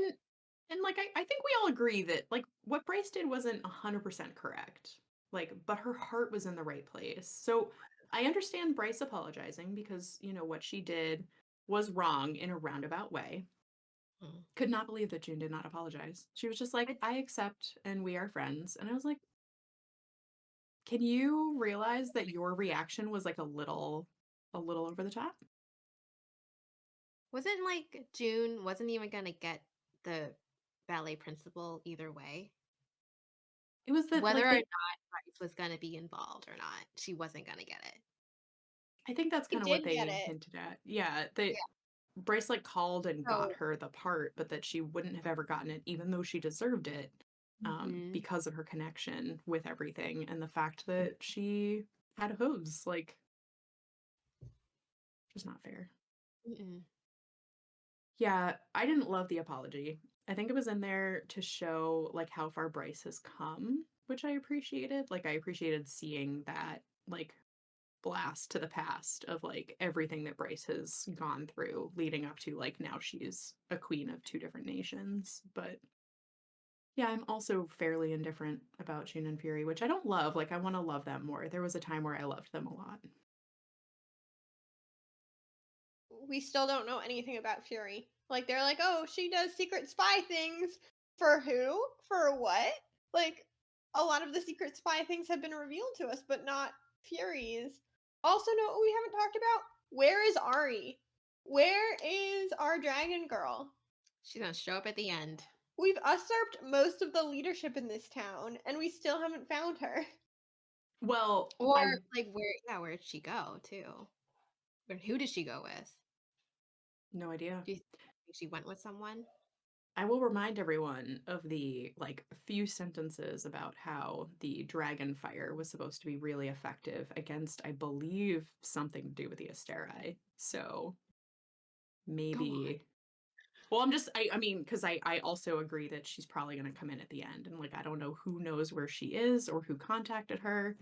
Speaker 2: And like I think we all agree that like what Bryce did wasn't 100% correct. Like, but her heart was in the right place. So I understand Bryce apologizing because, you know, what she did was wrong in a roundabout way.
Speaker 3: Mm.
Speaker 2: Could not believe that June did not apologize. She was just like, I accept and we are friends. And I was like, can you realize that your reaction was like a little over the top?
Speaker 3: Wasn't like June wasn't even gonna get the ballet principal either way.
Speaker 2: It was that
Speaker 3: Whether
Speaker 2: like
Speaker 3: or
Speaker 2: they,
Speaker 3: not Bryce was gonna be involved or not, she wasn't gonna get it.
Speaker 2: I think that's
Speaker 1: he
Speaker 2: kind of what
Speaker 1: did get
Speaker 2: they
Speaker 1: it.
Speaker 2: hinted at. Yeah, they
Speaker 1: Yeah.
Speaker 2: Bryce like called and got
Speaker 3: So
Speaker 2: her the part, but that she wouldn't have ever gotten it, even though she deserved it,
Speaker 3: Mhm.
Speaker 2: because of her connection with everything and the fact that she had hooves. Like, just not fair.
Speaker 3: Mm-mm.
Speaker 2: Yeah, I didn't love the apology. I think it was in there to show like how far Bryce has come, which I appreciated. Like, I appreciated seeing that like blast to the past of like everything that Bryce has gone through leading up to like now she's a queen of two different nations. But Yeah, I'm also fairly indifferent about June and Fury, which I don't love. Like, I want to love them more. There was a time where I loved them a lot.
Speaker 1: We still don't know anything about Fury. Like they're like, oh, she does secret spy things. For who? For what? Like a lot of the secret spy things have been revealed to us, but not Fury's. Also, know what we haven't talked about? Where is Ari? Where is our dragon girl?
Speaker 3: She's gonna show up at the end.
Speaker 1: We've usurped most of the leadership in this town, and we still haven't found her.
Speaker 2: Well,
Speaker 3: Or
Speaker 2: I
Speaker 3: like where'd she go too? Or who did she go with?
Speaker 2: no idea.
Speaker 3: Do you think she went with someone?
Speaker 2: I will remind everyone of the like few sentences about how the dragon fire was supposed to be really effective against, I believe, something to do with the Asteri. So
Speaker 3: Go on.
Speaker 2: maybe. Well, I mean, because I also agree that she's probably going to come in at the end. And like, I don't know who knows where she is or who contacted her,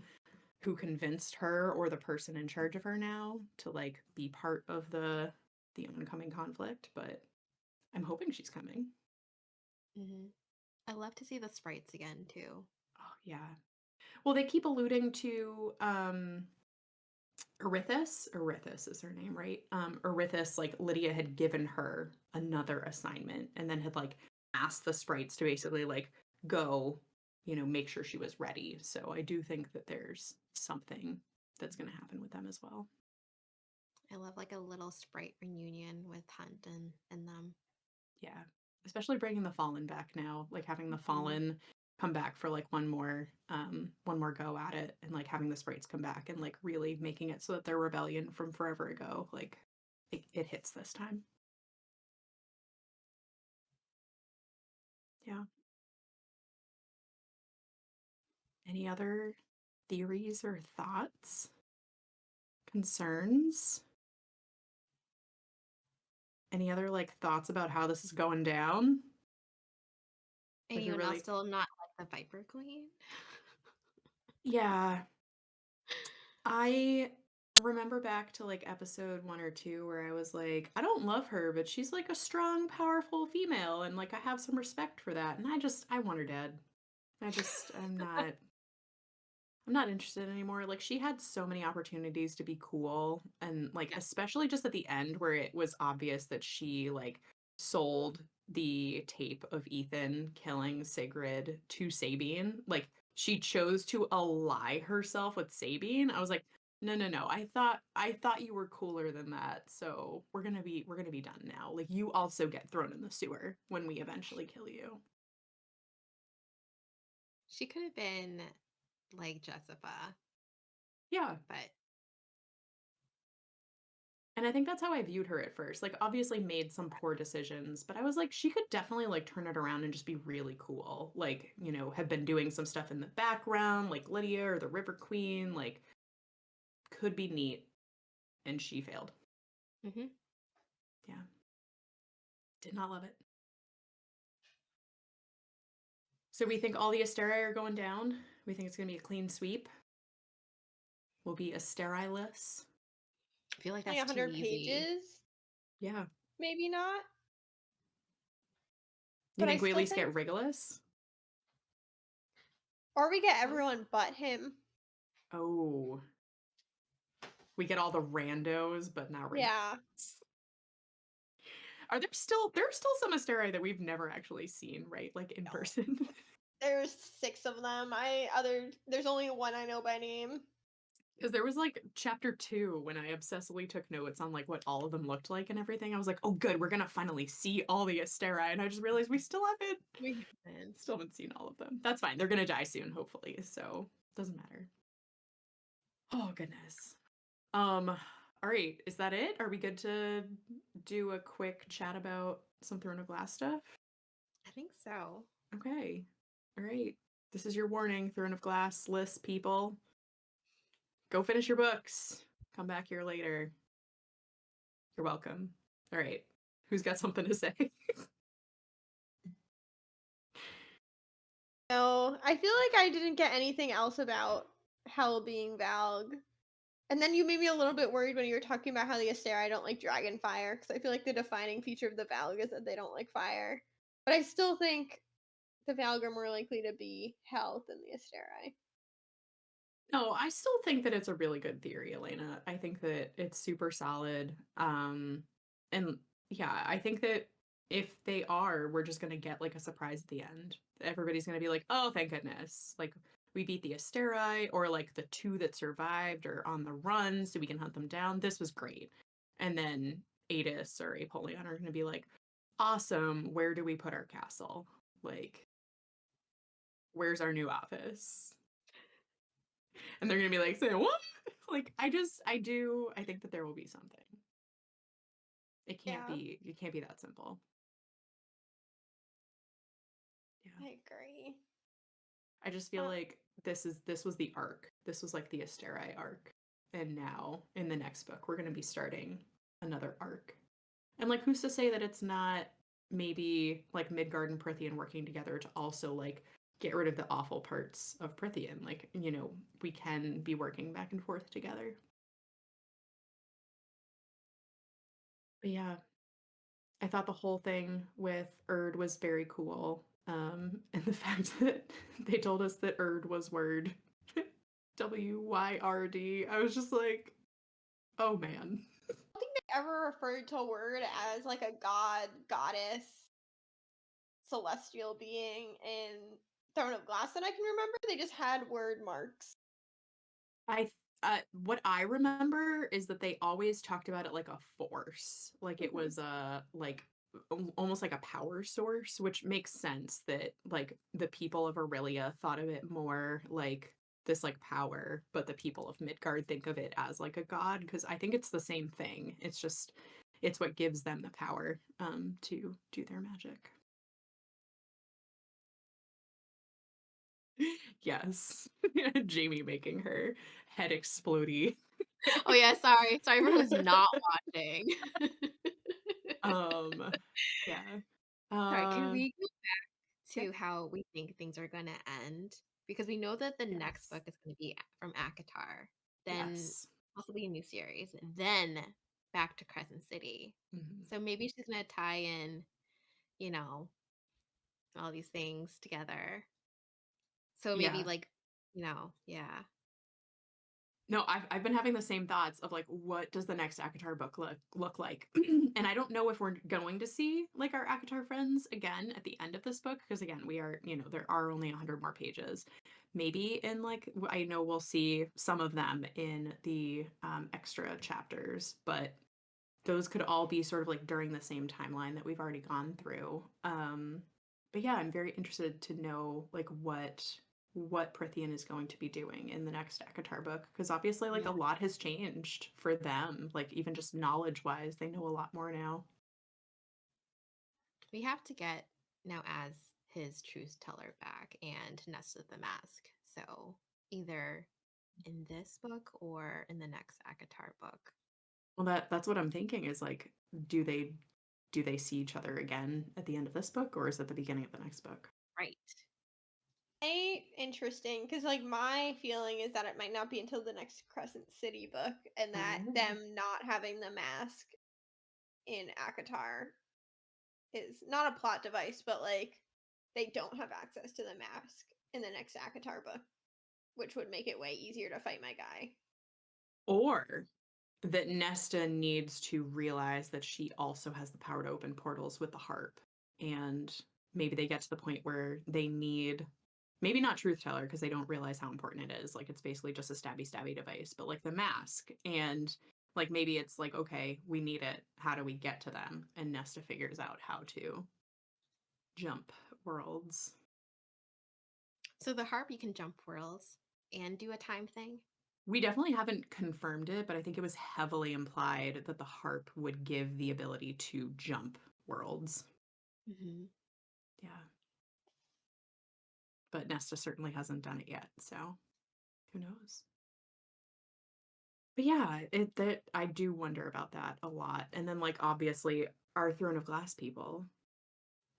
Speaker 2: who convinced her or the person in charge of her now to like be part of the oncoming conflict, but I'm hoping she's coming.
Speaker 3: Mm-hmm. I love to see the sprites again too.
Speaker 2: Oh, yeah. Well, they keep alluding to Erithus. Erithus is her name, right? Erithus, like Lydia had given her another assignment and then had like asked the sprites to basically like go, make sure she was ready. So I do think that there's something that's going to happen with them as well.
Speaker 3: I love like a little sprite reunion with Hunt and them.
Speaker 2: Yeah. Especially bringing the Fallen back now, like having the
Speaker 3: Mhm.
Speaker 2: Fallen come back for like one more go at it, and like having the sprites come back and like really making it so that their rebellion from forever ago, like it hits this time. Yeah. Any other theories or thoughts? Concerns? Any other like thoughts about how this is going down? Like you're
Speaker 3: Anyone else
Speaker 2: really
Speaker 3: still not like the Viper Queen?
Speaker 2: Yeah. I remember back to like episode 1 or 2 where I was like, I don't love her, but she's like a strong, powerful female, and like I have some respect for that. And I want her dead. I'm not interested anymore. Like she had so many opportunities to be cool, and like
Speaker 3: Yeah.
Speaker 2: especially just at the end where it was obvious that she like sold the tape of Ethan killing Sigrid to Sabine. Like she chose to ally herself with Sabine. I was like, no, no, no. I thought you were cooler than that. So we're gonna be done now. Like you also get thrown in the sewer when we eventually kill you.
Speaker 3: She could have been like Jessica,
Speaker 2: Yeah.
Speaker 3: but
Speaker 2: And I think that's how I viewed her at first. Like, obviously made some poor decisions, but I was like, she could definitely like turn it around and just be really cool. Like, have been doing some stuff in the background, like Lydia or the River Queen, like, could be neat. And she failed.
Speaker 3: mm-hmm.
Speaker 2: Yeah. Did not love it. So we think all the Asteri are going down. We think it's going to be a clean sweep. We'll be Asteri-less.
Speaker 3: I feel like
Speaker 1: Only
Speaker 3: that's too
Speaker 1: 100
Speaker 3: easy.
Speaker 1: pages?
Speaker 2: Yeah.
Speaker 1: Maybe not.
Speaker 2: You
Speaker 1: But I
Speaker 2: think we at
Speaker 1: still
Speaker 2: least
Speaker 1: think,
Speaker 2: get Rigolas?
Speaker 1: or we get everyone but him.
Speaker 2: Oh. We get all the randos, but not Rigolas.
Speaker 1: Yeah.
Speaker 2: There's still some Asteri that we've never actually seen, right? Like in
Speaker 1: No.
Speaker 2: person.
Speaker 1: There's 6 of them. There's only one I know by name.
Speaker 2: Because there was like chapter 2 when I obsessively took notes on like what all of them looked like and everything. I was like, oh good, we're gonna finally see all the Asteri, and I just realized we still haven't seen all of them. That's fine. They're gonna die soon, hopefully. So doesn't matter. Oh goodness. All right, is that it? Are we good to do a quick chat about some Throne of Glass stuff?
Speaker 3: I think so.
Speaker 2: Okay. All right. This is your warning, Throne of Glass list people. Go finish your books. Come back here later. You're welcome. All right. Who's got something to say?
Speaker 1: No, I feel like I didn't get anything else about Hell being Valg. And then you made me a little bit worried when you were talking about how the Asteri don't like dragon fire, because I feel like the defining feature of the Valg is that they don't like fire. But I still think the Valgrim were likely to be held than the Asteri.
Speaker 2: No, I still think that it's a really good theory, Elena. I think that it's super solid. And yeah, I think that if they are, we're just gonna get like a surprise at the end. Everybody's gonna be like, oh, thank goodness. Like we beat the Asteri, or like the two that survived are on the run, so we can hunt them down. This was great. And then Adis or Apollyon are gonna be like, awesome, where do we put our castle? Like, where's our new office? And they're gonna be like, say what? Like, I think that there will be something. It can't be that simple. Yeah.
Speaker 1: I agree.
Speaker 2: I just feel like this was the arc. This was like the Asteri arc. And now in the next book, we're gonna be starting another arc. And like, who's to say that it's not maybe like Midgard and Prithian working together to also like get rid of the awful parts of Prithian? Like, we can be working back and forth together. But yeah, I thought the whole thing with Erd was very cool. And the fact that they told us that Erd was word. WYRD. I was just like, oh man.
Speaker 1: I don't think they ever referred to a word as like a god, goddess, celestial being in Throne of Glass that I can remember. They just had word marks.
Speaker 2: What I remember is that they always talked about it like a force, like it was like almost like a power source, which makes sense that like the people of Aurelia thought of it more like this like power, but the people of Midgard think of it as like a god, because I think it's the same thing. It's what gives them the power to do their magic. Yes. Jamie making her head explodey.
Speaker 3: Oh yeah, sorry for who's not watching.
Speaker 2: Yeah.
Speaker 3: Sorry, can we go
Speaker 2: yeah.
Speaker 3: to how we think things are gonna end? Because we know that the next
Speaker 2: Yes.
Speaker 3: book is gonna be from Akatar, then
Speaker 2: Yes.
Speaker 3: possibly a new series, then back to Crescent City.
Speaker 2: Mhm.
Speaker 3: So maybe she's gonna tie in, all these things together. So maybe
Speaker 2: Yeah.
Speaker 3: like, yeah.
Speaker 2: No, I've been having the same thoughts of like, what does the next Akatar book look like? And I don't know if we're going to see like our Akatar friends again at the end of this book, because again, we are, there are only 100 more pages. Maybe in like, I know we'll see some of them in the extra chapters, but those could all be sort of like during the same timeline that we've already gone through. But yeah, I'm very interested to know like what Prithian is going to be doing in the next Akatar book, because obviously like a lot has changed for them, like even just knowledge wise, they know a lot more now.
Speaker 3: We have to get now as his truth teller back and Nesta the Mask. So either in this book or in the next Akatar book.
Speaker 2: Well, that's what I'm thinking is like, do they see each other again at the end of this book, or is it the beginning of the next book?
Speaker 3: Right.
Speaker 1: Interesting, because like my feeling is that it might not be until the next Crescent City book, and that them not having the mask in Akatar is not a plot device, but like they don't have access to the mask in the next Akatar book, which would make it way easier to fight my guy.
Speaker 2: Or that Nesta needs to realize that she also has the power to open portals with the harp. And maybe they get to the point where they need, maybe not truth teller, because they don't realize how important it is. Like it's basically just a stabby device, but like the mask. And like maybe it's like, okay, we need it. How do we get to them? And Nesta figures out how to jump worlds.
Speaker 3: So the harp, you can jump worlds and do a time thing.
Speaker 2: We definitely haven't confirmed it, but I think it was heavily implied that the harp would give the ability to jump worlds.
Speaker 3: Mm-hmm.
Speaker 2: Yeah. But Nesta certainly hasn't done it yet, so who knows? But yeah, that I do wonder about that a lot. And then like obviously our Throne of Glass people,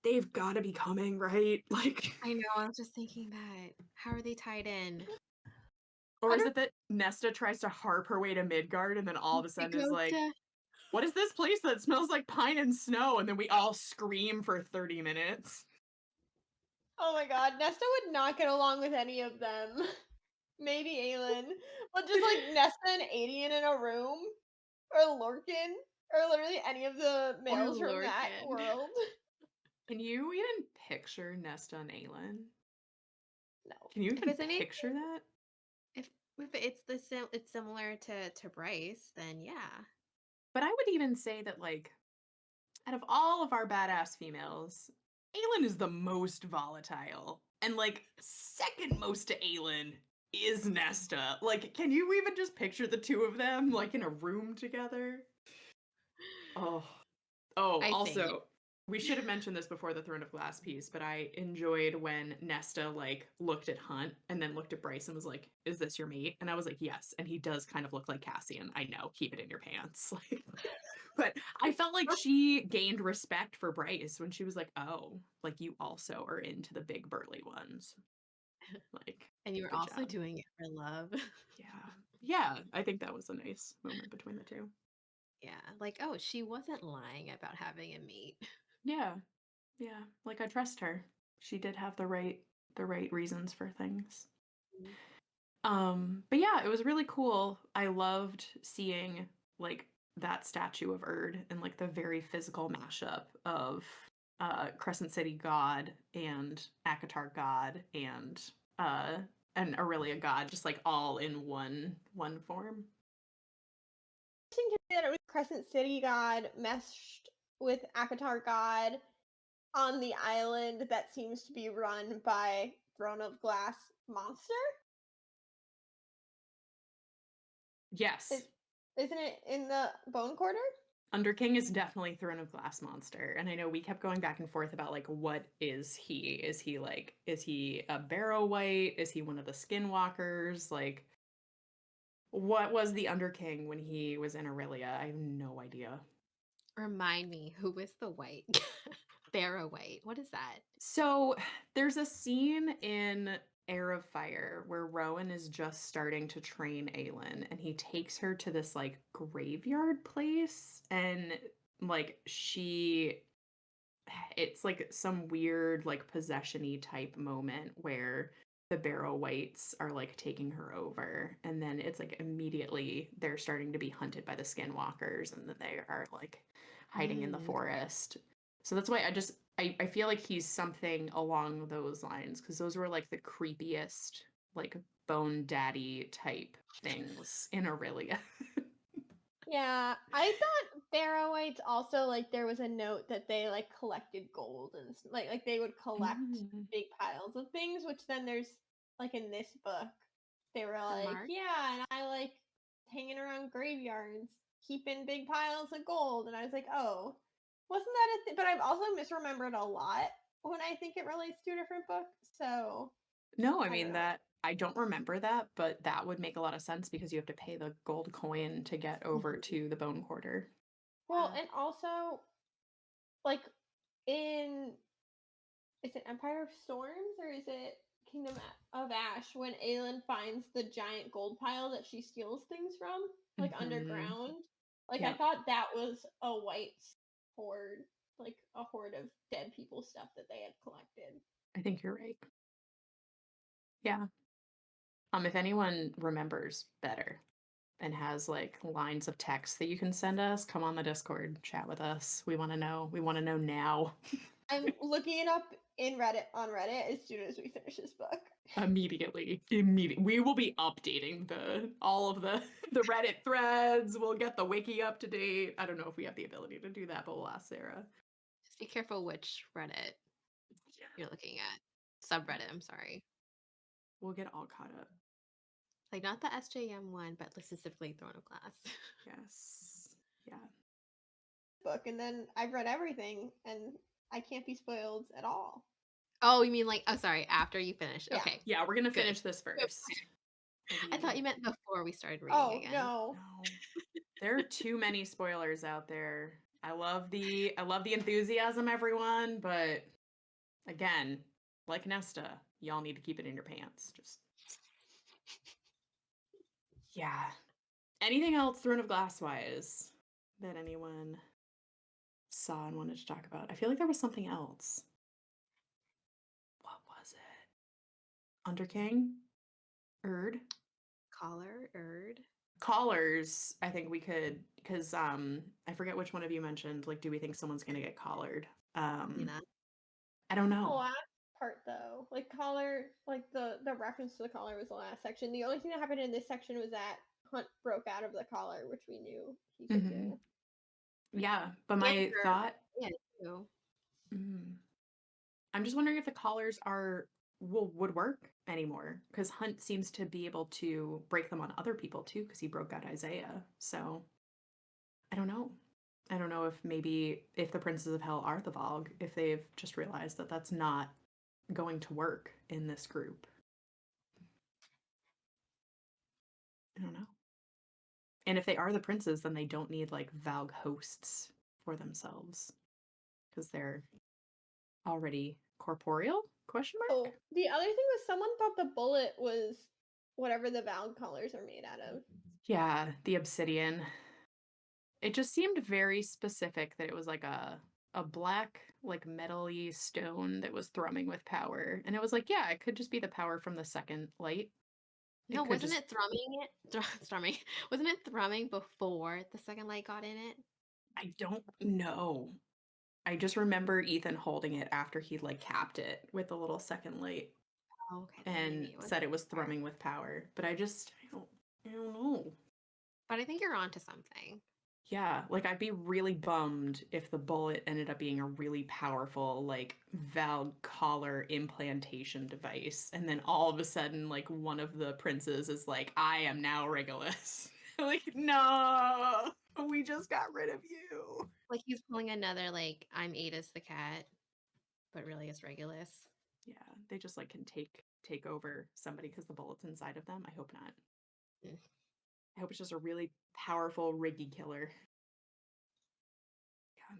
Speaker 2: they've got to be coming, right? Like
Speaker 3: I know, I was just thinking that. How are they tied in?
Speaker 2: or is it that Nesta tries to harp her way to Midgard and then all of a sudden is like, what is this place that smells like pine and snow? And then we all scream for 30 minutes.
Speaker 1: Oh my god, Nesta would not get along with any of them. Maybe Aelin. But just like Nesta and Adian in a room, or Lorcan, or literally any of the males from that
Speaker 3: Lorcan.
Speaker 1: world.
Speaker 2: Can you even picture Nesta and Aelin?
Speaker 1: No.
Speaker 2: Can you
Speaker 3: If
Speaker 2: even
Speaker 3: it's anything,
Speaker 2: picture that?
Speaker 3: if it's similar to Bryce, then yeah.
Speaker 2: But I would even say that, like, out of all of our badass females, Aelin is the most volatile. And, like, second most to Aelin is Nesta. Like, can you even just picture the two of them, like, in a room together? Oh. Oh,
Speaker 3: I say
Speaker 2: also, we should have mentioned this before the Throne of Glass piece, but I enjoyed when Nesta, like, looked at Hunt and then looked at Bryce and was like, "Is this your mate?" And I was like, "Yes." And he does kind of look like Cassian. I know, keep it in your pants. Like, but I felt like she gained respect for Bryce when she was like, "Oh, like you also are into the big burly ones." Like,
Speaker 3: and you were
Speaker 2: good
Speaker 3: also
Speaker 2: job.
Speaker 3: doing it for love.
Speaker 2: Yeah. Yeah, I think that was a nice moment between the two.
Speaker 3: Yeah, like, oh, she wasn't lying about having a mate.
Speaker 2: Yeah. Yeah, like I trust her. She did have the right reasons for things. But yeah, it was really cool. I loved seeing like that statue of Erd and like the very physical mashup of Crescent City God and Akatar God and Aurelia God, just like all in one form.
Speaker 1: Interesting to me that it was Crescent City God meshed with Akatar God on the island that seems to be run by Throne of Glass monster.
Speaker 2: Yes.
Speaker 1: Isn't it in the Bone Quarter?
Speaker 2: Underking is definitely Throne of Glass monster. And I know we kept going back and forth about like what is he? Is he a Barrow White? Is he one of the Skinwalkers? Like what was the Underking when he was in Aurelia? I have no idea.
Speaker 3: Remind me, who was the white? Barrow White. What is that?
Speaker 2: So there's a scene in Heir of Fire where Rowan is just starting to train Aelin and he takes her to this like graveyard place and like it's like some weird like possession-y type moment where the Barrow Whites are like taking her over and then it's like immediately they're starting to be hunted by the Skinwalkers and then they are like hiding in the forest. So that's why I feel like he's something along those lines because those were like the creepiest like bone daddy type things in Aurelia.
Speaker 1: Yeah, I thought Barrow-wights also like there was a note that they like collected gold and like they would collect
Speaker 2: Mm.
Speaker 1: big piles of things, which then there's like in this book they were like,
Speaker 3: mark?
Speaker 1: yeah, and I like hanging around graveyards keeping big piles of gold, and I was like, oh, wasn't that a thing? But I've also misremembered a lot when I think it relates to a different book, so
Speaker 2: No, I
Speaker 1: I don't
Speaker 2: mean
Speaker 1: know.
Speaker 2: that I don't remember that, but that would make a lot of sense because you have to pay the gold coin to get over to the Bone Quarter.
Speaker 1: Well, and also like in is it Empire of Storms or is it Kingdom of Ash when Aelin finds the giant gold pile that she steals things from, like
Speaker 2: Mhm.
Speaker 1: underground? Like I
Speaker 2: Yep.
Speaker 1: thought that was a white hoard, like a hoard of dead people stuff that they had collected.
Speaker 2: I think you're right. Yeah. If anyone remembers better and has like lines of text that you can send us, come on the Discord, chat with us. We want to know. We want to know now.
Speaker 1: I'm looking it up in Reddit on Reddit as soon as we finish this book.
Speaker 2: Immediately. We will be updating all of the the Reddit threads. We'll get the wiki up to date. I don't know if we have the ability to do that, but we'll ask Sarah.
Speaker 3: Just be careful which Reddit
Speaker 2: Yeah.
Speaker 3: you're looking at. Subreddit, I'm sorry.
Speaker 2: We'll get all caught up.
Speaker 3: Like not the SJM one, but specifically Throne of Glass.
Speaker 2: Yes. Yeah.
Speaker 1: Book and then I've read everything and I can't be spoiled at all.
Speaker 3: Oh, you mean like, oh, sorry, after you finish.
Speaker 1: Yeah.
Speaker 3: Okay.
Speaker 2: Yeah, we're gonna
Speaker 3: Good.
Speaker 2: finish this first.
Speaker 3: I thought you meant before we started reading
Speaker 1: Oh
Speaker 3: again.
Speaker 1: no.
Speaker 2: No. There are too many spoilers out there. I love the enthusiasm, everyone, but again, like Nesta, y'all need to keep it in your pants. Just yeah. Anything else Throne of Glass wise that anyone saw and wanted to talk about? I feel like there was something else. What Underking? Erd?
Speaker 3: Collar, Erd.
Speaker 2: Collars, I think we could, because I forget which one of you mentioned, like, do we think someone's gonna get collared?
Speaker 3: Lena.
Speaker 2: I don't
Speaker 1: The
Speaker 2: know.
Speaker 1: last part though, like collar, like the reference to the collar was the last section. The only thing that happened in this section was that Hunt broke out of the collar, which we knew he could
Speaker 2: Mhm.
Speaker 1: do.
Speaker 2: Yeah, but
Speaker 3: And
Speaker 2: my
Speaker 3: for
Speaker 2: thought,
Speaker 3: yeah, too.
Speaker 2: I'm just wondering if the collars would work anymore, because Hunt seems to be able to break them on other people too, because he broke out Isaiah. So I don't know. I don't know if maybe if the Princes of Hell are the Vogue, if they've just realized that that's not going to work in this group. I don't know. And if they are the princes, then they don't need like Valg hosts for themselves because they're already corporeal? Question mark?
Speaker 1: Oh, the other thing was someone thought the bullet was whatever the Valg collars are made out of.
Speaker 2: Yeah, the obsidian. It just seemed very specific that it was like a black, like metal-y stone that was thrumming with power. And it was like, yeah, it could just be the power from the second light.
Speaker 3: No,
Speaker 2: Could
Speaker 3: wasn't
Speaker 2: just
Speaker 3: it thrumming thrumming? Wasn't it thrumming before the second light got in it?
Speaker 2: I don't know. I just remember Ethan holding it after he like capped it with the little second light
Speaker 3: Oh, okay, then
Speaker 2: and
Speaker 3: maybe it was
Speaker 2: said it was
Speaker 3: before.
Speaker 2: thrumming with power. But I don't know.
Speaker 3: But I think you're onto something.
Speaker 2: Yeah, like I'd be really bummed if the bullet ended up being a really powerful, like, Valg collar implantation device, and then all of a sudden, like, one of the princes is like, I am now Regulus. Like, no, we just got rid of you.
Speaker 3: Like he's pulling another like I'm Adis the cat, but really it's Regulus.
Speaker 2: Yeah, they just like can take over somebody because the bullet's inside of them. I hope not.
Speaker 3: Mm.
Speaker 2: I hope it's just a really powerful Riggy killer. Yeah.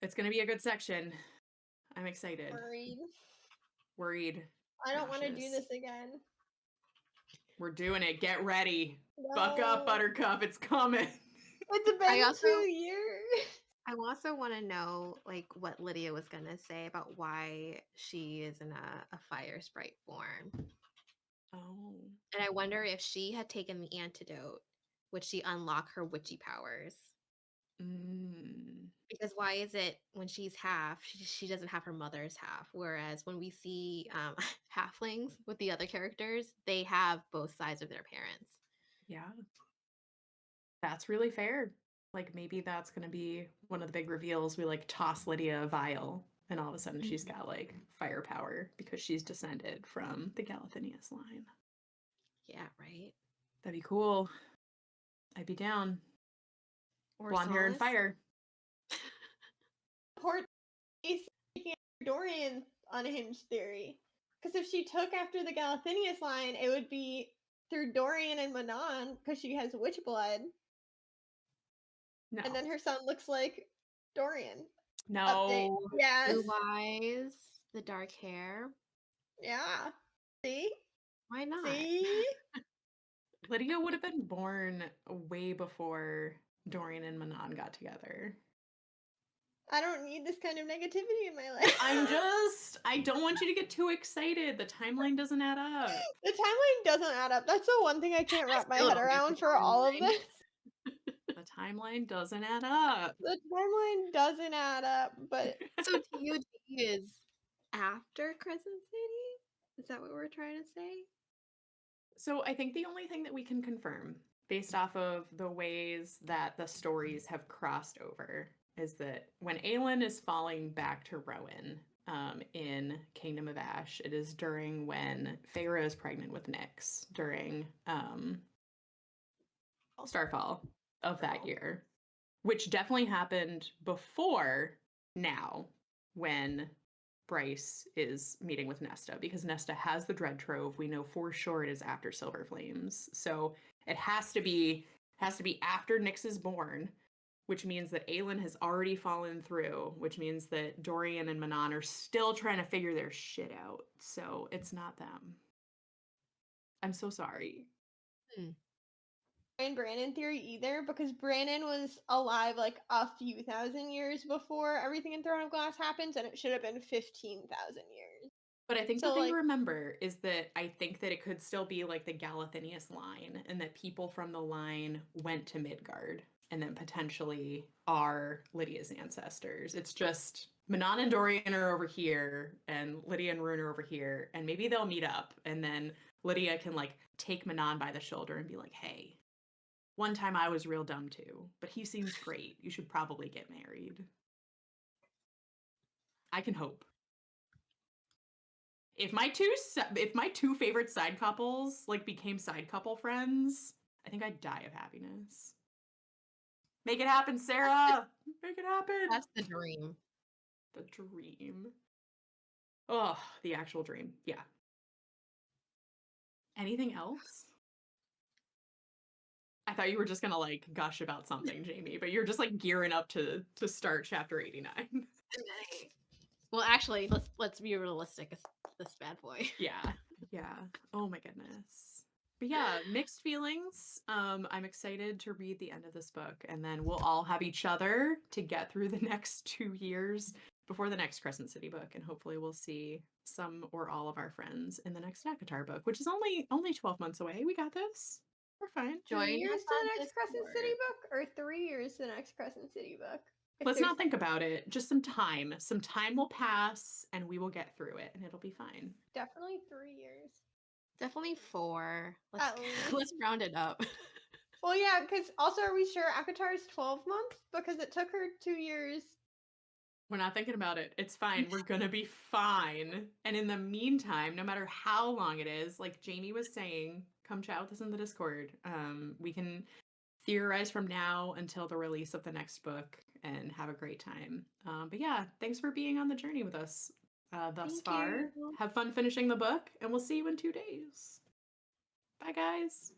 Speaker 2: It's gonna be a good section. I'm excited. Worried.
Speaker 1: I don't want to do
Speaker 2: nauseous.
Speaker 1: this again.
Speaker 2: We're doing it. Get ready. Buck up,
Speaker 1: No.
Speaker 2: Buttercup. It's coming.
Speaker 1: It's
Speaker 3: I
Speaker 1: been
Speaker 3: also
Speaker 1: 2 years.
Speaker 3: I also want to know like what Lydia was gonna say about why she is in a fire sprite form.
Speaker 2: Oh.
Speaker 3: And I wonder if she had taken the antidote, would she unlock her witchy powers?
Speaker 2: Mm.
Speaker 3: Because why is it when she's half, she doesn't have her mother's half? Whereas when we see halflings with the other characters, they have both sides of their parents.
Speaker 2: Yeah. That's really fair. Like maybe that's gonna be one of the big reveals. We like toss Lydia a vial, and all of a sudden she's got like firepower because she's descended from the Galathinius line.
Speaker 3: Yeah, right.
Speaker 2: That'd be cool. I'd be down.
Speaker 3: Or
Speaker 2: Blonde hair and
Speaker 3: Solace.
Speaker 2: fire.
Speaker 1: Port taking after Dorian's unhinged theory. Because if she took after the Galathinius line, it would be through Dorian and Manon because she has witch blood.
Speaker 2: No.
Speaker 1: And then her son looks like Dorian. Update.
Speaker 2: No.
Speaker 1: Yes.
Speaker 3: Blue eyes, the dark hair.
Speaker 1: Yeah. See?
Speaker 3: Why not?
Speaker 1: See?
Speaker 2: Lydia would have been born way before Dorian and Manon got together.
Speaker 1: I don't need this kind of negativity in my life.
Speaker 2: I don't want you to get too excited. The timeline doesn't add up.
Speaker 1: The timeline doesn't add up. That's the one thing I can't wrap my
Speaker 3: still
Speaker 1: head
Speaker 3: don't get the
Speaker 1: around for all of
Speaker 3: timeline.
Speaker 1: this.
Speaker 2: The timeline doesn't add up.
Speaker 1: The timeline doesn't add up, but
Speaker 3: So TOG is after Crescent City? Is that what we're trying to say?
Speaker 2: So I think the only thing that we can confirm based off of the ways that the stories have crossed over is that when Aelin is falling back to Rowan in Kingdom of Ash, it is during when Feyre is pregnant with Nyx during Starfall of that year, which definitely happened before now when Bryce is meeting with Nesta, because Nesta has the Dread Trove. We know for sure it is after Silver Flames. So it has to be after Nyx is born, which means that Aelin has already fallen through, which means that Dorian and Manon are still trying to figure their shit out. So it's not them. I'm so sorry.
Speaker 1: Brandon theory either, because Brandon was alive like a few thousand years before everything in Throne of Glass happens, and it should have been 15,000 years.
Speaker 2: But I think
Speaker 1: So,
Speaker 2: the thing
Speaker 1: like,
Speaker 2: to remember is that I think that it could still be like the Galathinius line, and that people from the line went to Midgard and then potentially are Lydia's ancestors. It's just Manon and Dorian are over here, and Lydia and Rune are over here, and maybe they'll meet up, and then Lydia can like take Manon by the shoulder and be like, "Hey, one time I was real dumb too, but he seems great. You should probably get married." I can hope. If my two favorite side couples like became side couple friends, I think I'd die of happiness. Make it happen, Sarah. Make it happen.
Speaker 3: That's the dream.
Speaker 2: The dream. Oh, the actual dream. Yeah. Anything else? I thought you were just gonna like gush about something, Jamie, but you're just like gearing up to start chapter 89.
Speaker 3: Well, actually, let's be realistic. It's this bad boy.
Speaker 2: Yeah. Yeah. Oh my goodness. But yeah, mixed feelings. I'm excited to read the end of this book, and then we'll all have each other to get through the next 2 years before the next Crescent City book, and hopefully we'll see some or all of our friends in the next Nakatar book, which is only 12 months away. We got this. We're fine.
Speaker 1: 2
Speaker 3: Join
Speaker 1: years
Speaker 3: us
Speaker 1: to
Speaker 3: on
Speaker 1: the next Crescent
Speaker 3: Discord.
Speaker 1: City book, or 3 years to the next Crescent City book? If
Speaker 2: Let's
Speaker 1: there's
Speaker 2: not think about it. Just some time. Some time will pass, and we will get through it, and it'll be fine.
Speaker 1: definitely 3 years.
Speaker 3: Definitely 4.
Speaker 1: At least.
Speaker 3: Let's round it up.
Speaker 1: Well, yeah, because also, are we sure Akatar is 12 months? Because it took her 2 years.
Speaker 2: We're not thinking about it. It's fine. We're gonna be fine. And in the meantime, no matter how long it is, like Jamie was saying, come chat with us in the Discord. We can theorize from now until the release of the next book and have a great time. But yeah, thanks for being on the journey with us thus
Speaker 3: Thank
Speaker 2: far.
Speaker 3: you.
Speaker 2: Have fun finishing the book, and we'll see you in 2 days. Bye, guys.